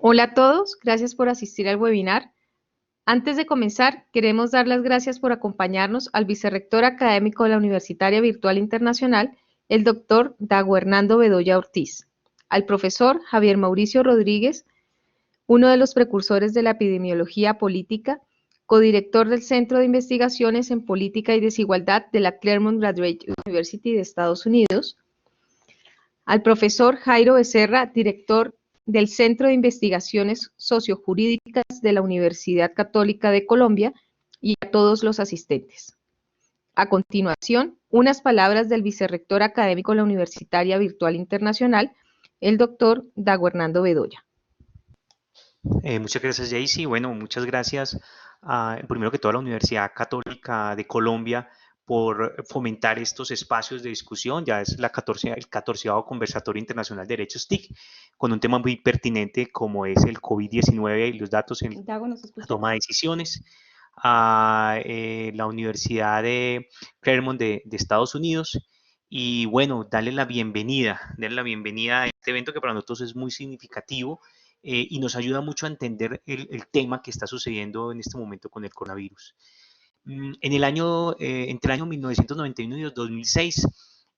Hola a todos, gracias por asistir al webinar. Antes de comenzar, queremos dar las gracias por acompañarnos al vicerrector académico de la Universitaria Virtual Internacional, el doctor Dago Hernando Bedoya Ortiz, al profesor Javier Mauricio Rodríguez, uno de los precursores de la epidemiología política, codirector del Centro de Investigaciones en Política y Desigualdad de la Claremont Graduate University de Estados Unidos, al profesor Jairo Becerra, director del Centro de Investigaciones Sociojurídicas de la Universidad Católica de Colombia, y a todos los asistentes. A continuación, unas palabras del vicerrector académico de la Universitaria Virtual Internacional, el doctor Dago Hernando Bedoya. Muchas gracias, Jaycee. Bueno, muchas gracias primero que todo a la Universidad Católica de Colombia por fomentar estos espacios de discusión. Ya es el 14º Conversatorio Internacional de Derechos TIC, con un tema muy pertinente como es el COVID-19 y los datos en Dago, ¿nos la escuchas? toma de decisiones. A la Universidad de Claremont de Estados Unidos. Y bueno, darle la bienvenida a este evento que para nosotros es muy significativo y nos ayuda mucho a entender el tema que está sucediendo en este momento con el coronavirus. Entre el año 1991 y el 2006,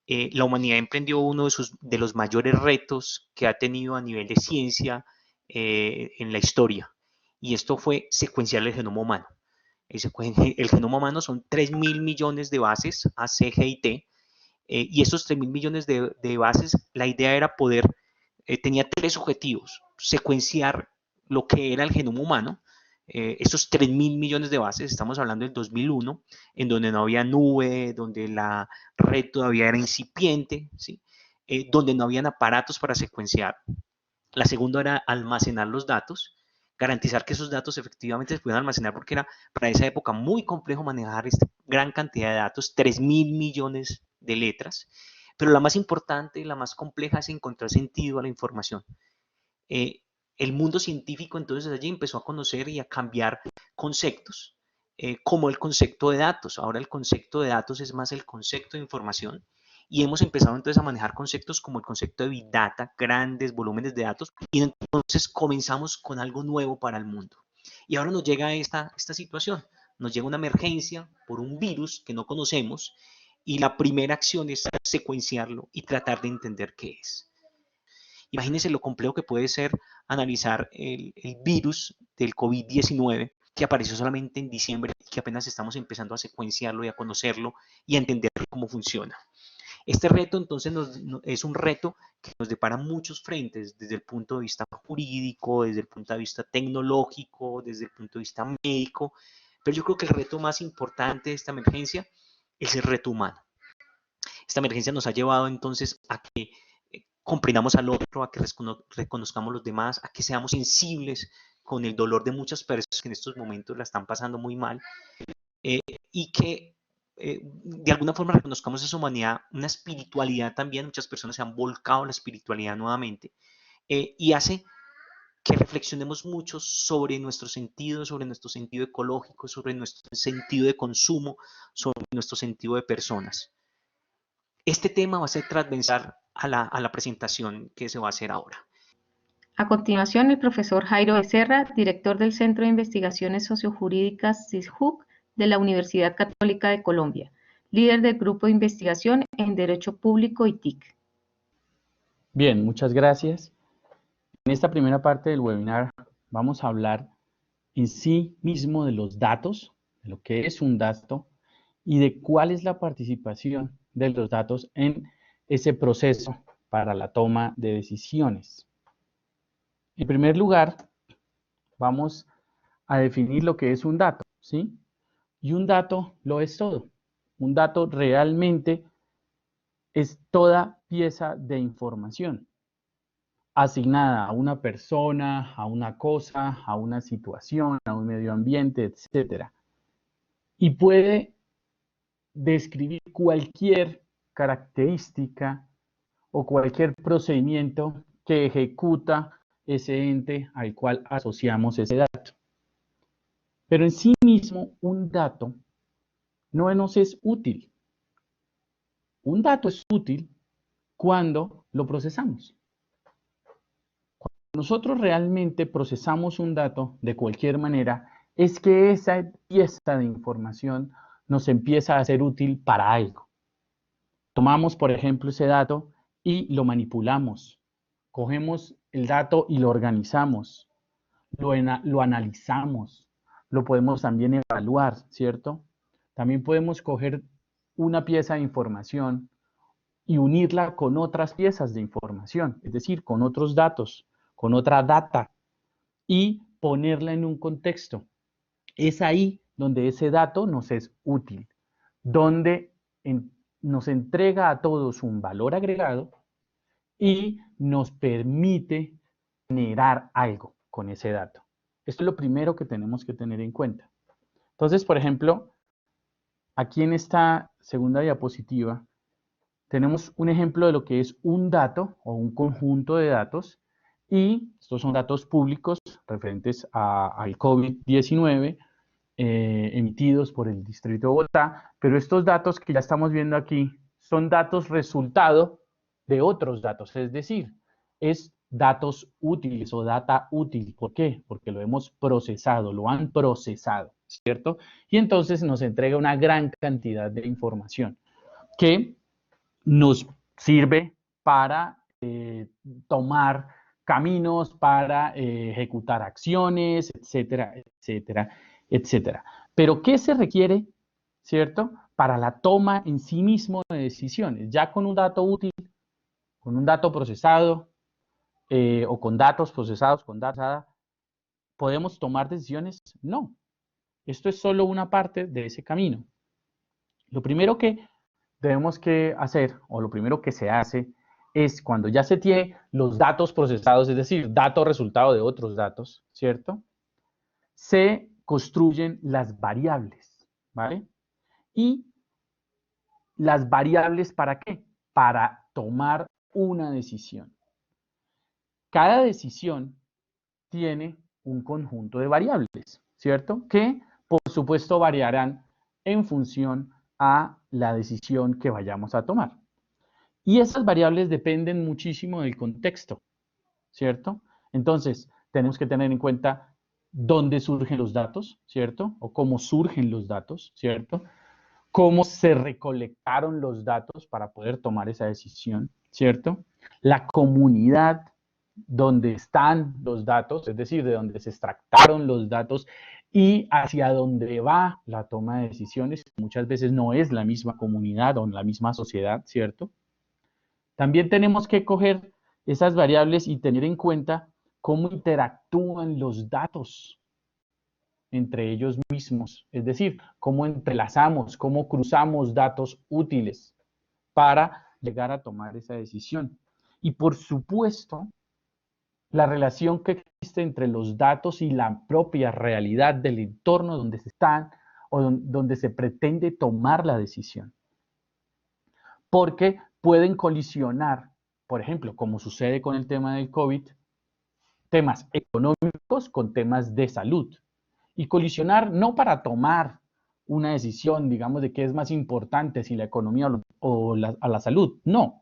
la humanidad emprendió uno de los mayores retos que ha tenido a nivel de ciencia en la historia, y esto fue secuenciar el genoma humano. El genoma humano son 3.000 millones de bases A, C, G y T, y estos 3.000 millones de bases, la idea era tenía tres objetivos: secuenciar lo que era el genoma humano, estos 3.000 millones de bases, estamos hablando del 2001, en donde no había nube, donde la red todavía era incipiente, ¿sí? Donde no habían aparatos para secuenciar. La segunda era almacenar los datos, garantizar que esos datos efectivamente se pudieran almacenar, porque era para esa época muy complejo manejar esta gran cantidad de datos, 3.000 millones de letras. Pero la más importante, la más compleja, es encontrar sentido a la información. Eh, el mundo científico entonces allí empezó a conocer y a cambiar conceptos, como el concepto de datos. Ahora el concepto de datos es más el concepto de información, y hemos empezado entonces a manejar conceptos como el concepto de Big Data, grandes volúmenes de datos, y entonces comenzamos con algo nuevo para el mundo. Y ahora nos llega esta situación, nos llega una emergencia por un virus que no conocemos, y la primera acción es secuenciarlo y tratar de entender qué es. Imagínense lo complejo que puede ser analizar el virus del COVID-19, que apareció solamente en diciembre y que apenas estamos empezando a secuenciarlo y a conocerlo y a entender cómo funciona. Este reto entonces es un reto que nos depara muchos frentes, desde el punto de vista jurídico, desde el punto de vista tecnológico, desde el punto de vista médico, pero yo creo que el reto más importante de esta emergencia es el reto humano. Esta emergencia nos ha llevado entonces a que comprendamos al otro, a que reconozcamos los demás, a que seamos sensibles con el dolor de muchas personas que en estos momentos la están pasando muy mal, eh, y que de alguna forma reconozcamos esa humanidad, una espiritualidad también. Muchas personas se han volcado a la espiritualidad nuevamente, y hace que reflexionemos mucho sobre nuestro sentido ecológico, sobre nuestro sentido de consumo, sobre nuestro sentido de personas. Este tema va a ser transversal a la presentación que se va a hacer ahora. A continuación, el profesor Jairo Becerra, director del Centro de Investigaciones Sociojurídicas CISJUC de la Universidad Católica de Colombia, líder del Grupo de Investigación en Derecho Público y TIC. Bien, muchas gracias. En esta primera parte del webinar vamos a hablar en sí mismo de los datos, de lo que es un dato y de cuál es la participación de los datos en ese proceso para la toma de decisiones. En primer lugar, vamos a definir lo que es un dato, ¿sí? Y un dato lo es todo. Un dato realmente es toda pieza de información asignada a una persona, a una cosa, a una situación, a un medio ambiente, etc. Y puede describir cualquier característica o cualquier procedimiento que ejecuta ese ente al cual asociamos ese dato. Pero en sí mismo un dato no nos es útil. Un dato es útil cuando lo procesamos. Cuando nosotros realmente procesamos un dato de cualquier manera, es que esa pieza de información nos empieza a ser útil para algo. Tomamos, por ejemplo, ese dato y lo manipulamos. Cogemos el dato y lo organizamos, lo analizamos, lo podemos también evaluar, ¿cierto? También podemos coger una pieza de información y unirla con otras piezas de información, es decir, con otros datos, con otra data, y ponerla en un contexto. Es ahí donde ese dato nos es útil, donde nos entrega a todos un valor agregado y nos permite generar algo con ese dato. Esto es lo primero que tenemos que tener en cuenta. Entonces, por ejemplo, aquí en esta segunda diapositiva tenemos un ejemplo de lo que es un dato o un conjunto de datos, y estos son datos públicos referentes al COVID-19 emitidos por el Distrito de Bogotá, pero estos datos que ya estamos viendo aquí son datos resultado de otros datos, es decir, es datos útiles o data útil. ¿Por qué? Porque lo hemos procesado, lo han procesado, ¿cierto? Y entonces nos entrega una gran cantidad de información que nos sirve para tomar caminos, para ejecutar acciones, etcétera, etcétera, etcétera. Pero ¿qué se requiere, cierto? Para la toma en sí mismo de decisiones. Ya con un dato útil, con un dato procesado o con datos procesados, con data, ¿podemos tomar decisiones? No. Esto es solo una parte de ese camino. Lo primero que debemos que hacer, o lo primero que se hace, es cuando ya se tiene los datos procesados, es decir, datos resultado de otros datos, ¿cierto? Se construyen las variables, ¿vale? Y las variables, ¿para qué? Para tomar una decisión. Cada decisión tiene un conjunto de variables, ¿cierto? Que, por supuesto, variarán en función a la decisión que vayamos a tomar. Y esas variables dependen muchísimo del contexto, ¿cierto? Entonces, tenemos que tener en cuenta dónde surgen los datos, ¿cierto? O cómo surgen los datos, ¿cierto? Cómo se recolectaron los datos para poder tomar esa decisión, ¿cierto? La comunidad donde están los datos, es decir, de donde se extractaron los datos y hacia dónde va la toma de decisiones. Muchas veces no es la misma comunidad o la misma sociedad, ¿cierto? También tenemos que coger esas variables y tener en cuenta cómo interactúan los datos entre ellos mismos, es decir, cómo entrelazamos, cómo cruzamos datos útiles para llegar a tomar esa decisión. Y por supuesto, la relación que existe entre los datos y la propia realidad del entorno donde se están o donde se pretende tomar la decisión. Porque pueden colisionar, por ejemplo, como sucede con el tema del COVID, temas económicos con temas de salud. Y colisionar no para tomar una decisión, digamos, de qué es más importante, si la economía o la salud, no,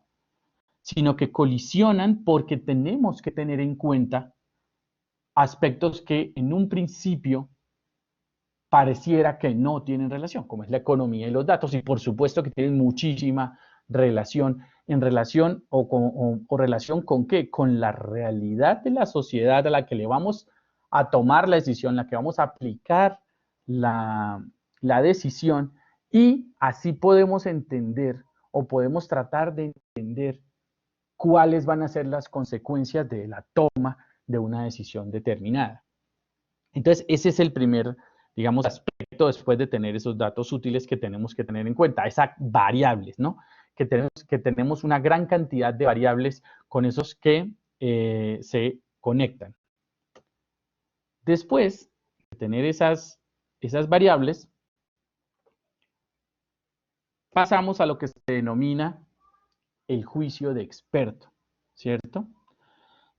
sino que colisionan porque tenemos que tener en cuenta aspectos que en un principio pareciera que no tienen relación, como es la economía y los datos, y por supuesto que tienen muchísima relación, en relación o relación con qué, con la realidad de la sociedad a la que le vamos a tomar la decisión, la que vamos a aplicar la decisión, y así podemos entender o podemos tratar de entender cuáles van a ser las consecuencias de la toma de una decisión determinada. Entonces, ese es el primer, digamos, aspecto después de tener esos datos útiles que tenemos que tener en cuenta, esas variables, ¿no? Que tenemos una gran cantidad de variables con esos que se conectan. Después de tener esas variables, pasamos a lo que se denomina el juicio de experto, ¿cierto?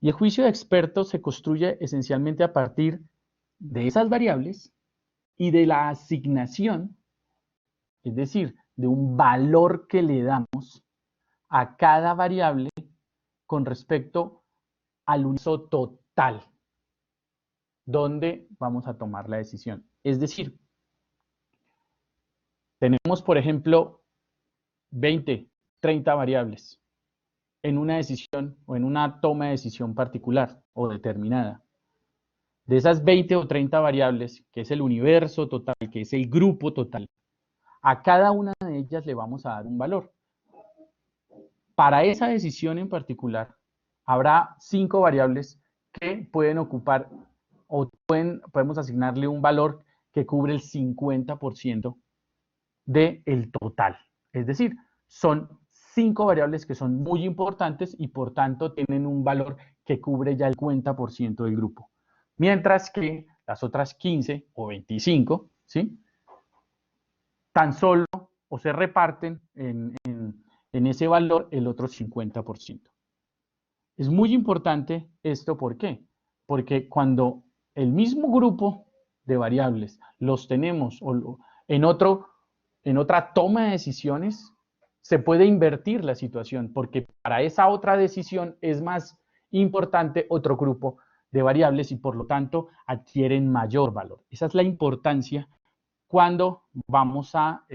Y el juicio de experto se construye esencialmente a partir de esas variables y de la asignación, es decir, de un valor que le damos a cada variable con respecto al universo tal, donde vamos a tomar la decisión. Es decir, tenemos, por ejemplo, 20, 30 variables en una decisión o en una toma de decisión particular o determinada. De esas 20 o 30 variables, que es el universo total, que es el grupo total, a cada una de ellas le vamos a dar un valor. Para esa decisión en particular, habrá 5 variables que pueden ocupar o podemos asignarle un valor que cubre el 50% del total. Es decir, son 5 variables que son muy importantes y por tanto tienen un valor que cubre ya el 50% del grupo. Mientras que las otras 15 o 25, ¿sí?, tan solo o se reparten en ese valor el otro 50%. Es muy importante esto, ¿por qué? Porque cuando el mismo grupo de variables los tenemos en otra toma de decisiones, se puede invertir la situación, porque para esa otra decisión es más importante otro grupo de variables y por lo tanto adquieren mayor valor. Esa es la importancia cuando vamos a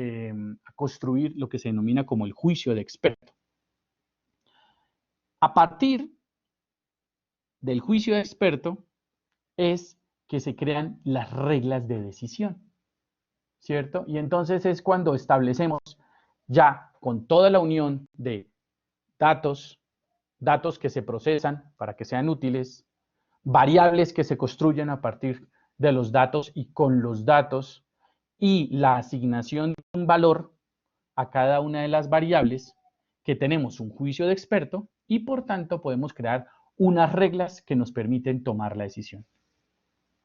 construir lo que se denomina como el juicio de experto. A partir del juicio de experto es que se crean las reglas de decisión, ¿cierto? Y entonces es cuando establecemos ya con toda la unión de datos que se procesan para que sean útiles, variables que se construyen a partir de los datos y con los datos, y la asignación de un valor a cada una de las variables, que tenemos un juicio de experto y por tanto podemos crear unas reglas que nos permiten tomar la decisión.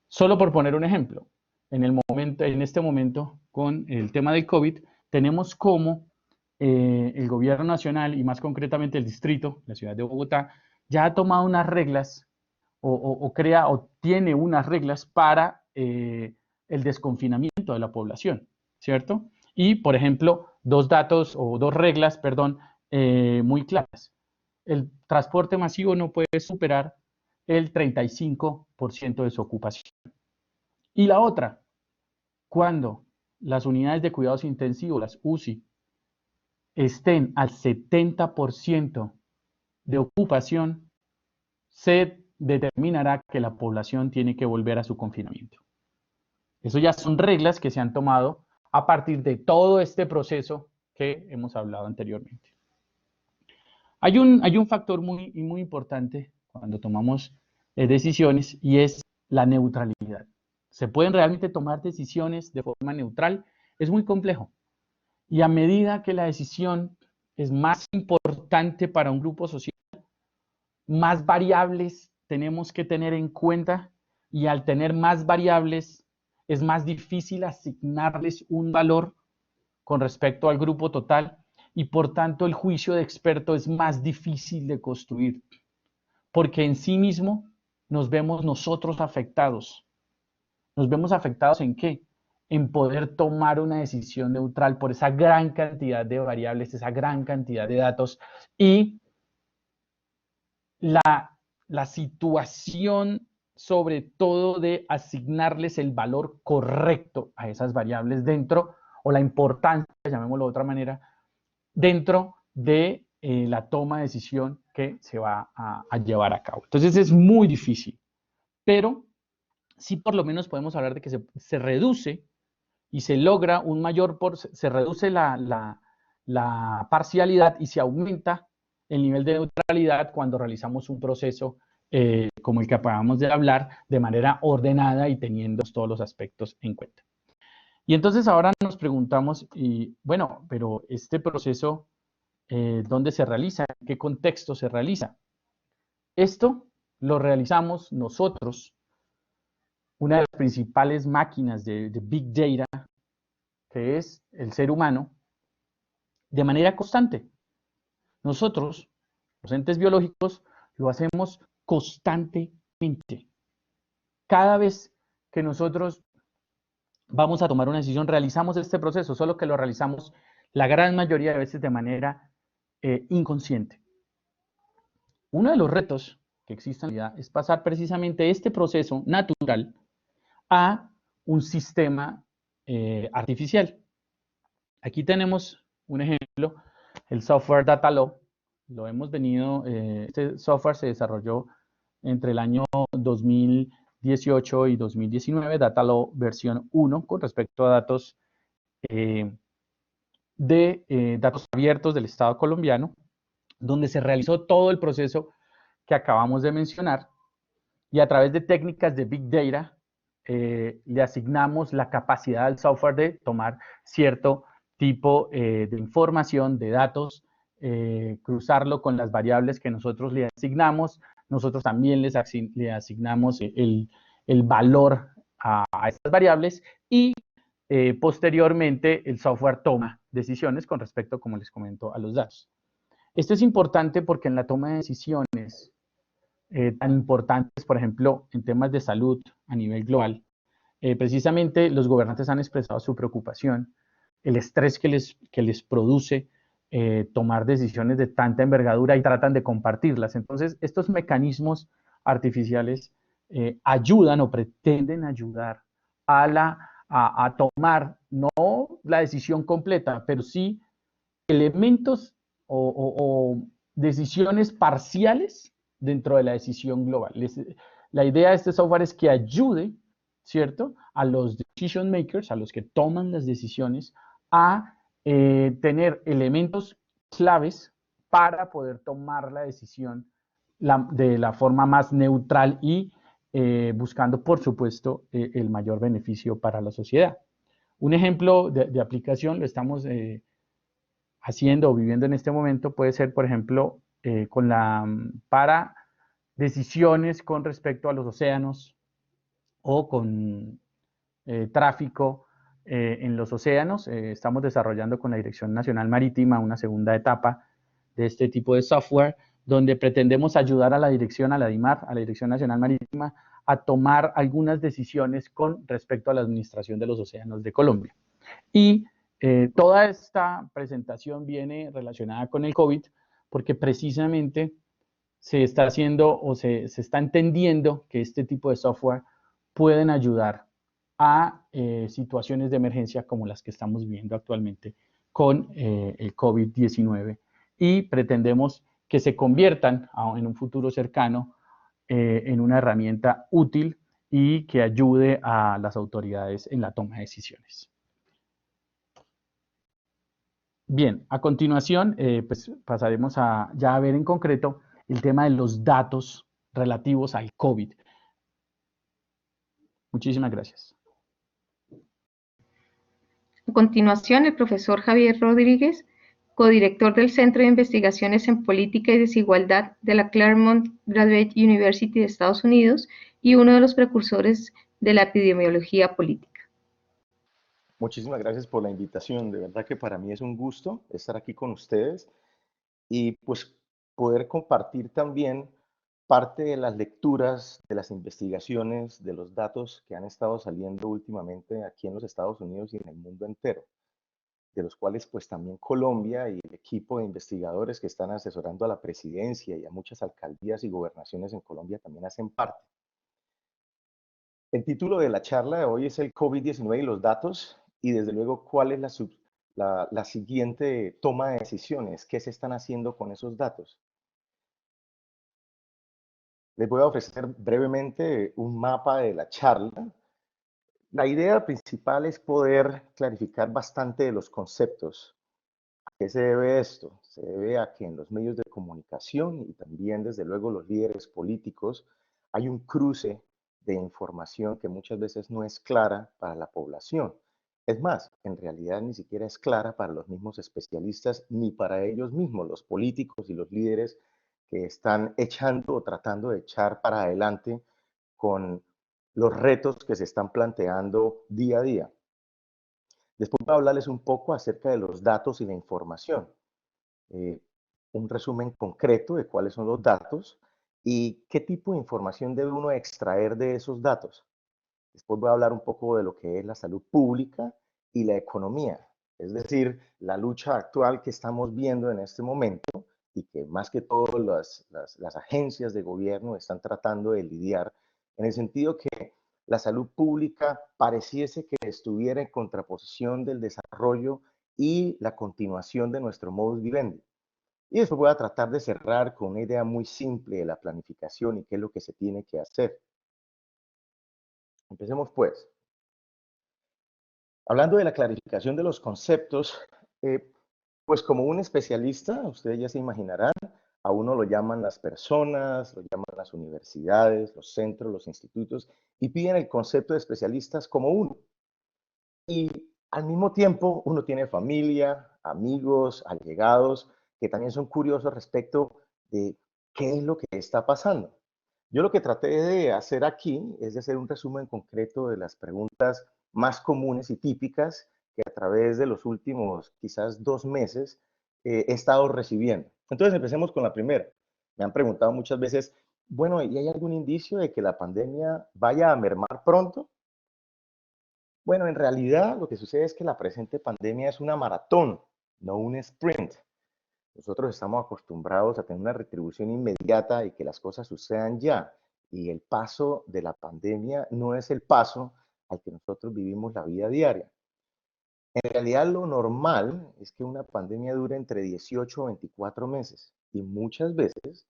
Solo por poner un ejemplo, en este momento con el tema del COVID, tenemos cómo el gobierno nacional y más concretamente el distrito, la ciudad de Bogotá, ya ha tomado unas reglas o tiene unas reglas para el desconfinamiento de la población, ¿cierto? Y, por ejemplo, dos reglas, muy claras. El transporte masivo no puede superar el 35% de su ocupación. Y la otra, cuando las unidades de cuidados intensivos, las UCI, estén al 70% de ocupación, se determinará que la población tiene que volver a su confinamiento. Eso ya son reglas que se han tomado a partir de todo este proceso que hemos hablado anteriormente. Hay un factor muy importante cuando tomamos decisiones y es la neutralidad. ¿Se pueden realmente tomar decisiones de forma neutral? Es muy complejo. Y a medida que la decisión es más importante para un grupo social, más variables tenemos que tener en cuenta y al tener más variables es más difícil asignarles un valor con respecto al grupo total y por tanto el juicio de experto es más difícil de construir porque en sí mismo nos vemos nosotros afectados. ¿Nos vemos afectados en qué? En poder tomar una decisión neutral por esa gran cantidad de variables, esa gran cantidad de datos y la situación sobre todo de asignarles el valor correcto a esas variables dentro, o la importancia, llamémoslo de otra manera, dentro de la toma de decisión que se va a llevar a cabo. Entonces es muy difícil, pero sí por lo menos podemos hablar de que se reduce y se logra se reduce la parcialidad y se aumenta el nivel de neutralidad cuando realizamos un proceso como el que acabamos de hablar, de manera ordenada y teniendo todos los aspectos en cuenta. Y entonces ahora nos preguntamos, bueno, pero este proceso, ¿dónde se realiza? ¿En qué contexto se realiza? Esto lo realizamos nosotros, una de las principales máquinas de Big Data, que es el ser humano, de manera constante. Nosotros, los entes biológicos, lo hacemos constantemente. Cada vez que nosotros vamos a tomar una decisión, realizamos este proceso, solo que lo realizamos la gran mayoría de veces de manera inconsciente. Uno de los retos que exista en la realidad es pasar precisamente este proceso natural a un sistema artificial. Aquí tenemos un ejemplo, el software Datalaw. Lo hemos venido, este software se desarrolló entre el año 2018 y 2019, Datalaw versión 1, con respecto a datos datos abiertos del Estado colombiano, donde se realizó todo el proceso que acabamos de mencionar y a través de técnicas de Big Data le asignamos la capacidad al software de tomar cierto tipo de información, de datos, cruzarlo con las variables que nosotros le asignamos. Nosotros también le asignamos el valor a estas variables y posteriormente el software toma decisiones con respecto, como les comento, a los datos. Esto es importante porque en la toma de decisiones tan importantes, por ejemplo, en temas de salud a nivel global, precisamente los gobernantes han expresado su preocupación, el estrés que les produce tomar decisiones de tanta envergadura y tratan de compartirlas. Entonces, estos mecanismos artificiales ayudan o pretenden ayudar a tomar no la decisión completa, pero sí elementos o decisiones parciales dentro de la decisión global. La idea de este software es que ayude, ¿cierto?, a los decision makers, a los que toman las decisiones, a tener elementos claves para poder tomar la decisión de la forma más neutral y buscando, por supuesto, el mayor beneficio para la sociedad. Un ejemplo de aplicación lo estamos haciendo o viviendo en este momento puede ser, por ejemplo, para decisiones con respecto a los océanos o con tráfico en los océanos. Estamos desarrollando con la Dirección Nacional Marítima una segunda etapa de este tipo de software donde pretendemos ayudar a la dirección, a la DIMAR, a la Dirección Nacional Marítima, a tomar algunas decisiones con respecto a la administración de los océanos de Colombia. Y toda esta presentación viene relacionada con el COVID porque precisamente se está haciendo o se está entendiendo que este tipo de software pueden ayudar a situaciones de emergencia como las que estamos viviendo actualmente con el COVID-19 y pretendemos que se conviertan en un futuro cercano en una herramienta útil y que ayude a las autoridades en la toma de decisiones. Bien, a continuación, pues pasaremos ya a ver en concreto el tema de los datos relativos al COVID. Muchísimas gracias. A continuación, el profesor Javier Rodríguez, codirector del Centro de Investigaciones en Política y Desigualdad de la Claremont Graduate University de Estados Unidos y uno de los precursores de la epidemiología política. Muchísimas gracias por la invitación. De verdad que para mí es un gusto estar aquí con ustedes y pues poder compartir también parte de las lecturas, de las investigaciones, de los datos que han estado saliendo últimamente aquí en los Estados Unidos y en el mundo entero, de los cuales pues también Colombia y el equipo de investigadores que están asesorando a la presidencia y a muchas alcaldías y gobernaciones en Colombia también hacen parte. El título de la charla de hoy es el COVID-19 y los datos, y desde luego cuál es la siguiente toma de decisiones, qué se están haciendo con esos datos. Les voy a ofrecer brevemente un mapa de la charla. La idea principal es poder clarificar bastante de los conceptos. ¿A qué se debe esto? Se debe a que en los medios de comunicación y también desde luego los líderes políticos hay un cruce de información que muchas veces no es clara para la población. Es más, en realidad ni siquiera es clara para los mismos especialistas ni para ellos mismos, los políticos y los líderes que están echando o tratando de echar para adelante con los retos que se están planteando día a día. Después voy a hablarles un poco acerca de los datos y la información. Un resumen concreto de cuáles son los datos y qué tipo de información debe uno extraer de esos datos. Después voy a hablar un poco de lo que es la salud pública y la economía, es decir, la lucha actual que estamos viendo en este momento y que más que todo las agencias de gobierno están tratando de lidiar, en el sentido que la salud pública pareciese que estuviera en contraposición del desarrollo y la continuación de nuestro modus vivendi. Y después voy a tratar de cerrar con una idea muy simple de la planificación y qué es lo que se tiene que hacer. Empecemos pues. Hablando de la clarificación de los conceptos, eh, pues como un especialista, ustedes ya se imaginarán, a uno lo llaman las personas, lo llaman las universidades, los centros, los institutos, y piden el concepto de especialistas como uno. Y al mismo tiempo uno tiene familia, amigos, allegados, que también son curiosos respecto de qué es lo que está pasando. Yo lo que traté de hacer aquí es de hacer un resumen concreto de las preguntas más comunes y típicas que a través de los últimos quizás 2 meses he estado recibiendo. Entonces empecemos con la primera. Me han preguntado muchas veces, bueno, ¿y hay algún indicio de que la pandemia vaya a mermar pronto? Bueno, en realidad lo que sucede es que la presente pandemia es una maratón, no un sprint. Nosotros estamos acostumbrados a tener una retribución inmediata y que las cosas sucedan ya. Y el paso de la pandemia no es el paso al que nosotros vivimos la vida diaria. En realidad lo normal es que una pandemia dure entre 18 o 24 meses y muchas veces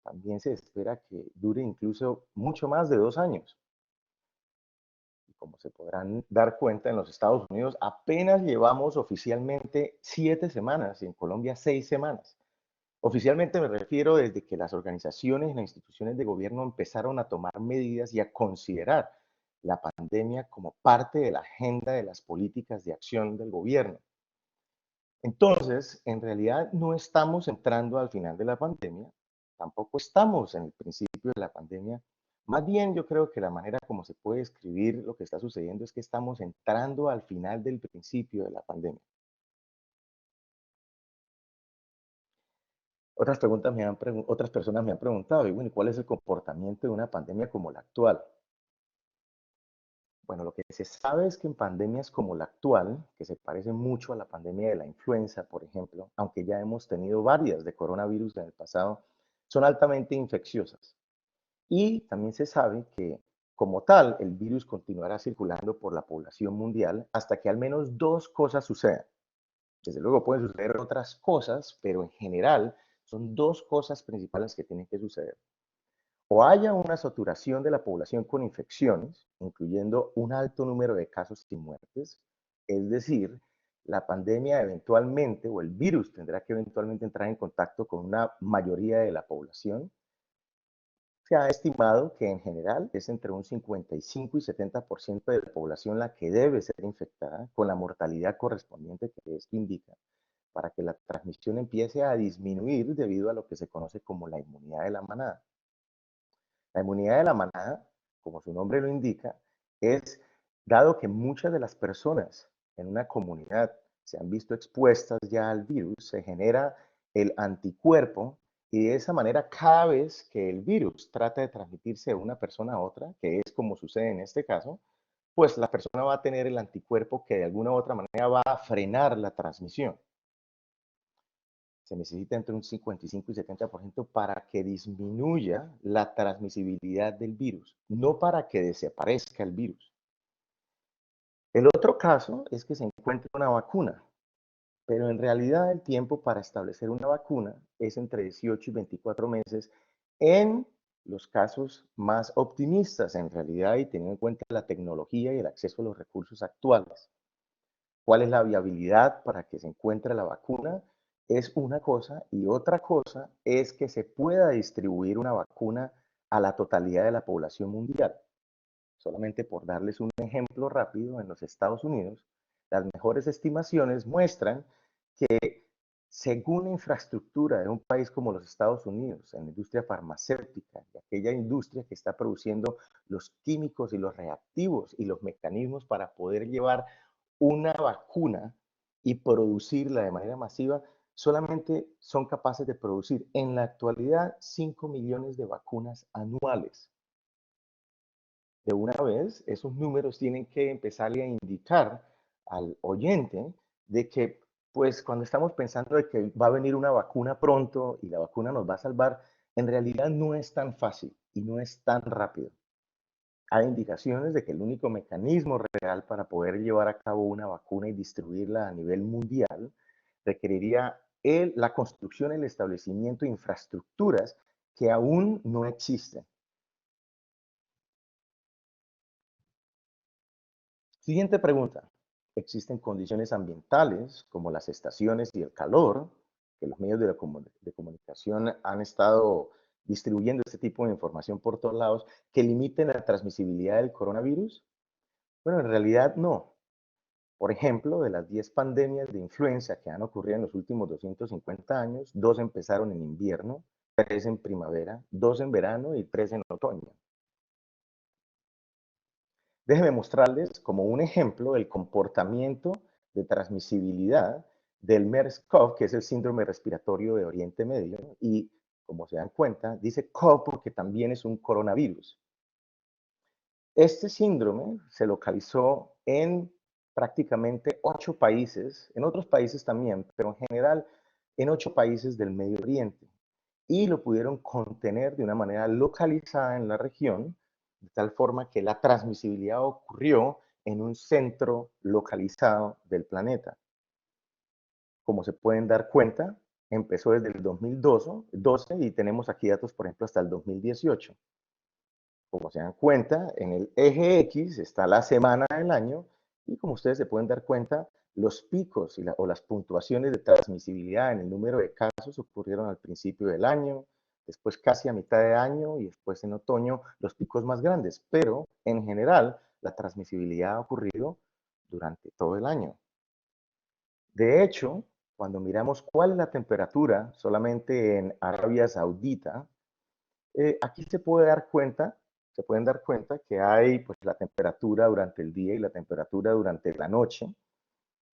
también se espera que dure incluso mucho más de 2 años. Como se podrán dar cuenta, en los Estados Unidos apenas llevamos oficialmente 7 semanas y en Colombia 6 semanas. Oficialmente me refiero desde que las organizaciones y las instituciones de gobierno empezaron a tomar medidas y a considerar la pandemia como parte de la agenda de las políticas de acción del gobierno. Entonces, en realidad no estamos entrando al final de la pandemia, tampoco estamos en el principio de la pandemia. Más bien, yo creo que la manera como se puede escribir lo que está sucediendo es que estamos entrando al final del principio de la pandemia. Otras personas me han preguntado, y bueno, ¿cuál es el comportamiento de una pandemia como la actual? Bueno, lo que se sabe es que en pandemias como la actual, que se parece mucho a la pandemia de la influenza, por ejemplo, aunque ya hemos tenido varias de coronavirus en el pasado, son altamente infecciosas. Y también se sabe que, como tal, el virus continuará circulando por la población mundial hasta que al menos dos cosas sucedan. Desde luego pueden suceder otras cosas, pero en general son dos cosas principales que tienen que suceder. O haya una saturación de la población con infecciones, incluyendo un alto número de casos y muertes, es decir, la pandemia eventualmente o el virus tendrá que eventualmente entrar en contacto con una mayoría de la población. Se ha estimado que en general es entre un 55 y 70% de la población la que debe ser infectada, con la mortalidad correspondiente que esto indica, para que la transmisión empiece a disminuir debido a lo que se conoce como la inmunidad de la manada. La inmunidad de la manada, como su nombre lo indica, es dado que muchas de las personas en una comunidad se han visto expuestas ya al virus, se genera el anticuerpo y de esa manera cada vez que el virus trata de transmitirse de una persona a otra, que es como sucede en este caso, pues la persona va a tener el anticuerpo que de alguna u otra manera va a frenar la transmisión. Se necesita entre un 55 y 70% para que disminuya la transmisibilidad del virus, no para que desaparezca el virus. El otro caso es que se encuentre una vacuna, pero en realidad el tiempo para establecer una vacuna es entre 18 y 24 meses en los casos más optimistas en realidad y teniendo en cuenta la tecnología y el acceso a los recursos actuales. ¿Cuál es la viabilidad para que se encuentre la vacuna? Es una cosa y otra cosa es que se pueda distribuir una vacuna a la totalidad de la población mundial. Solamente por darles un ejemplo rápido, en los Estados Unidos, las mejores estimaciones muestran que según la infraestructura de un país como los Estados Unidos, en la industria farmacéutica, y aquella industria que está produciendo los químicos y los reactivos y los mecanismos para poder llevar una vacuna y producirla de manera masiva, solamente son capaces de producir en la actualidad 5 millones de vacunas anuales. De una vez, esos números tienen que empezarle a indicar al oyente de que pues cuando estamos pensando de que va a venir una vacuna pronto y la vacuna nos va a salvar, en realidad no es tan fácil y no es tan rápido. Hay indicaciones de que el único mecanismo real para poder llevar a cabo una vacuna y distribuirla a nivel mundial requeriría la construcción, el establecimiento de infraestructuras que aún no existen. Siguiente pregunta. ¿Existen condiciones ambientales como las estaciones y el calor, que los medios de comunicación han estado distribuyendo este tipo de información por todos lados, que limiten la transmisibilidad del coronavirus? Bueno, en realidad no. Por ejemplo, de las 10 pandemias de influenza que han ocurrido en los últimos 250 años, 2 empezaron en invierno, 3 en primavera, 2 en verano y 3 en otoño. Déjenme mostrarles como un ejemplo el comportamiento de transmisibilidad del MERS-CoV, que es el síndrome respiratorio de Oriente Medio, y como se dan cuenta, dice CoV porque también es un coronavirus. Este síndrome se localizó en prácticamente 8 países, en otros países también, pero en general en 8 países del Medio Oriente. Y lo pudieron contener de una manera localizada en la región, de tal forma que la transmisibilidad ocurrió en un centro localizado del planeta. Como se pueden dar cuenta, empezó desde el 2012 y tenemos aquí datos, por ejemplo, hasta el 2018. Como se dan cuenta, en el eje X está la semana del año y como ustedes se pueden dar cuenta, los picos o las puntuaciones de transmisibilidad en el número de casos ocurrieron al principio del año, después casi a mitad de año y después en otoño los picos más grandes, pero en general la transmisibilidad ha ocurrido durante todo el año. De hecho, cuando miramos cuál es la temperatura solamente en Arabia Saudita, aquí se pueden dar cuenta que hay pues, la temperatura durante el día y la temperatura durante la noche.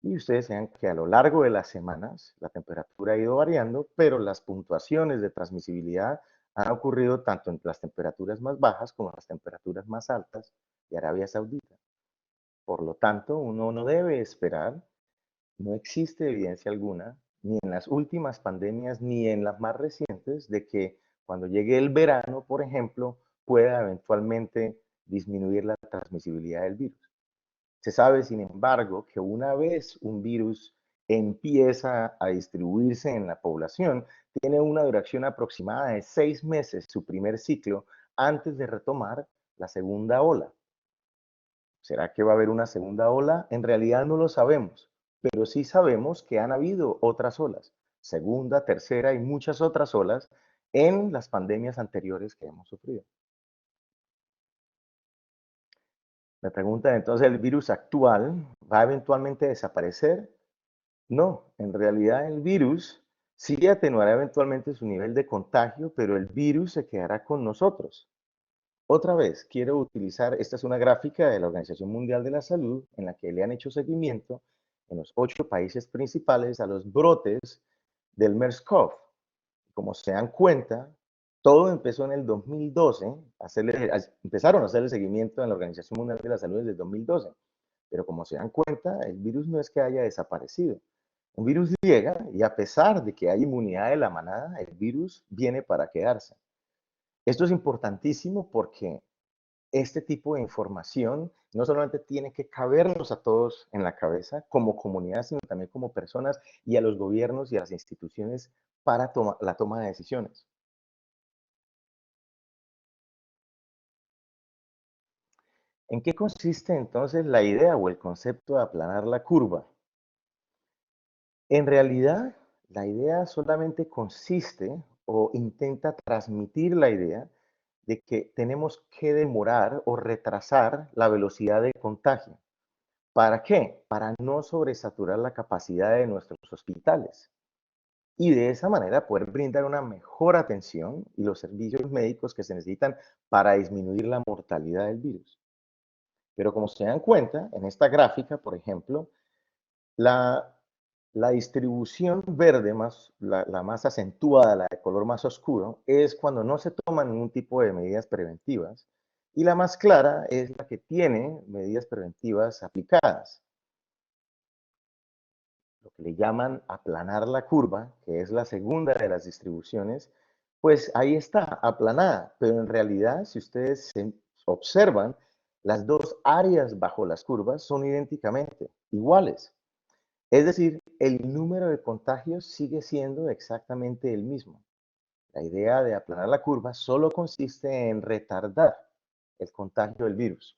Y ustedes vean que a lo largo de las semanas la temperatura ha ido variando, pero las puntuaciones de transmisibilidad han ocurrido tanto en las temperaturas más bajas como en las temperaturas más altas de Arabia Saudita. Por lo tanto, uno no debe esperar, no existe evidencia alguna, ni en las últimas pandemias ni en las más recientes, de que cuando llegue el verano, por ejemplo, pueda eventualmente disminuir la transmisibilidad del virus. Se sabe, sin embargo, que una vez un virus empieza a distribuirse en la población, tiene una duración aproximada de 6 meses, su primer ciclo, antes de retomar la segunda ola. ¿Será que va a haber una segunda ola? En realidad no lo sabemos, pero sí sabemos que han habido otras olas, segunda, tercera y muchas otras olas en las pandemias anteriores que hemos sufrido. Me preguntan entonces, ¿el virus actual va a eventualmente desaparecer? No, en realidad el virus sí atenuará eventualmente su nivel de contagio, pero el virus se quedará con nosotros. Otra vez, quiero utilizar, esta es una gráfica de la Organización Mundial de la Salud en la que le han hecho seguimiento en los 8 países principales a los brotes del MERS-CoV. Como se dan cuenta, todo empezó en el 2012, empezaron a hacer el seguimiento en la Organización Mundial de la Salud desde el 2012, pero como se dan cuenta, el virus no es que haya desaparecido. Un virus llega y a pesar de que hay inmunidad de la manada, el virus viene para quedarse. Esto es importantísimo porque este tipo de información no solamente tiene que cabernos a todos en la cabeza como comunidad, sino también como personas y a los gobiernos y a las instituciones para la toma de decisiones. ¿En qué consiste entonces la idea o el concepto de aplanar la curva? En realidad, la idea solamente consiste o intenta transmitir la idea de que tenemos que demorar o retrasar la velocidad de contagio. ¿Para qué? Para no sobresaturar la capacidad de nuestros hospitales y de esa manera poder brindar una mejor atención y los servicios médicos que se necesitan para disminuir la mortalidad del virus. Pero como se dan cuenta, en esta gráfica, por ejemplo, la, la distribución verde, la más acentuada, la de color más oscuro, es cuando no se toman ningún tipo de medidas preventivas y la más clara es la que tiene medidas preventivas aplicadas. lo que le llaman aplanar la curva, que es la segunda de las distribuciones, pues ahí está, aplanada, pero en realidad, si ustedes se observan, las dos áreas bajo las curvas son idénticamente iguales. Es decir, el número de contagios sigue siendo exactamente el mismo. La idea de aplanar la curva solo consiste en retardar el contagio del virus.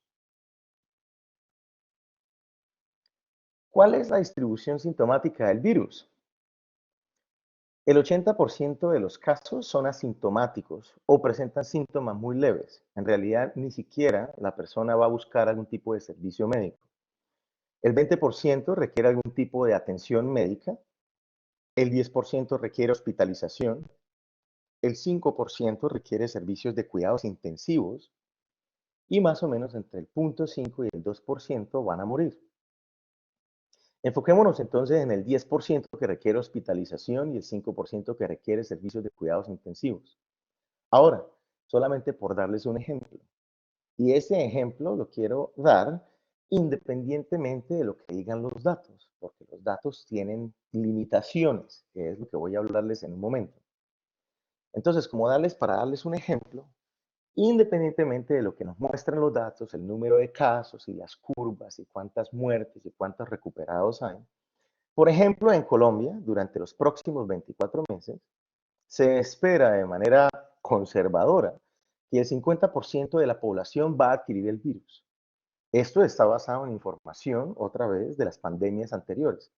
¿Cuál es la distribución sintomática del virus? El 80% de los casos son asintomáticos o presentan síntomas muy leves. En realidad, ni siquiera la persona va a buscar algún tipo de servicio médico. El 20% requiere algún tipo de atención médica, el 10% requiere hospitalización, el 5% requiere servicios de cuidados intensivos y más o menos entre el 0,5 y el 2% van a morir. Enfoquémonos entonces en el 10% que requiere hospitalización y el 5% que requiere servicios de cuidados intensivos. Ahora, solamente por darles un ejemplo. Y ese ejemplo lo quiero dar independientemente de lo que digan los datos, porque los datos tienen limitaciones, que es lo que voy a hablarles en un momento. Entonces, para darles un ejemplo, independientemente de lo que nos muestran los datos, el número de casos y las curvas y cuántas muertes y cuántos recuperados hay, por ejemplo, en Colombia, durante los próximos 24 meses, se espera de manera conservadora que el 50% de la población va a adquirir el virus. Esto está basado en información, otra vez, de las pandemias anteriores.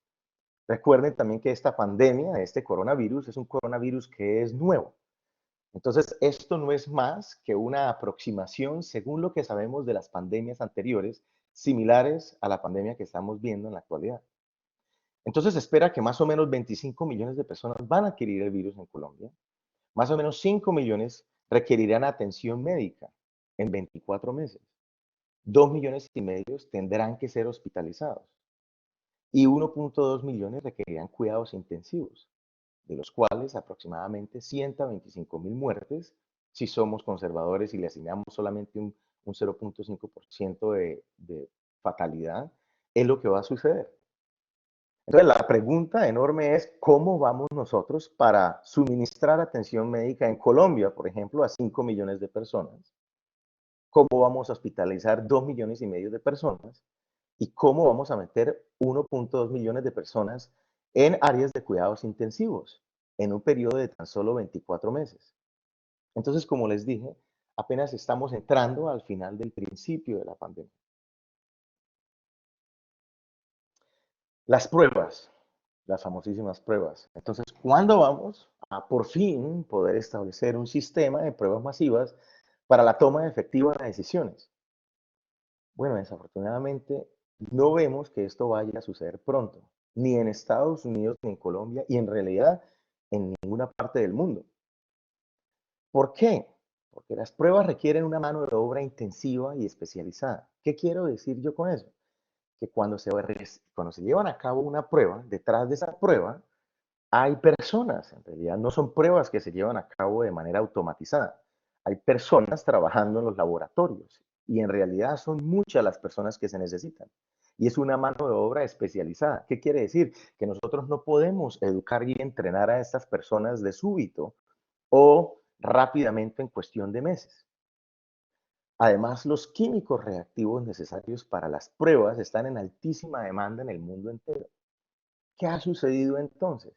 Recuerden también que esta pandemia, este coronavirus, es un coronavirus que es nuevo. Entonces, esto no es más que una aproximación según lo que sabemos de las pandemias anteriores, similares a la pandemia que estamos viendo en la actualidad. Entonces, se espera que más o menos 25 millones de personas van a adquirir el virus en Colombia. Más o menos 5 millones requerirán atención médica en 24 meses. 2,5 millones tendrán que ser hospitalizados y 1,2 millones requerirán cuidados intensivos, de los cuales aproximadamente 125,000 muertes, si somos conservadores y le asignamos solamente un 0,5% de fatalidad, es lo que va a suceder. Entonces, la pregunta enorme es, ¿cómo vamos nosotros para suministrar atención médica en Colombia, por ejemplo, a 5 millones de personas? ¿Cómo vamos a hospitalizar 2,5 millones de personas? ¿Y cómo vamos a meter 1,2 millones de personas en áreas de cuidados intensivos en un periodo de tan solo 24 meses? Entonces, como les dije, apenas estamos entrando al final del principio de la pandemia. Las pruebas, las famosísimas pruebas. Entonces, ¿cuándo vamos a por fin poder establecer un sistema de pruebas masivas para la toma efectiva de decisiones? Bueno, desafortunadamente no vemos que esto vaya a suceder pronto, ni en Estados Unidos ni en Colombia, y en realidad en ninguna parte del mundo. ¿Por qué? Porque las pruebas requieren una mano de obra intensiva y especializada. ¿Qué quiero decir yo con eso? Que cuando se llevan a cabo una prueba, detrás de esa prueba hay personas. En realidad no son pruebas que se llevan a cabo de manera automatizada. Hay personas trabajando en los laboratorios y en realidad son muchas las personas que se necesitan. Y es una mano de obra especializada. ¿Qué quiere decir? Que nosotros no podemos educar y entrenar a estas personas de súbito o rápidamente en cuestión de meses. Además, los químicos reactivos necesarios para las pruebas están en altísima demanda en el mundo entero. ¿Qué ha sucedido entonces?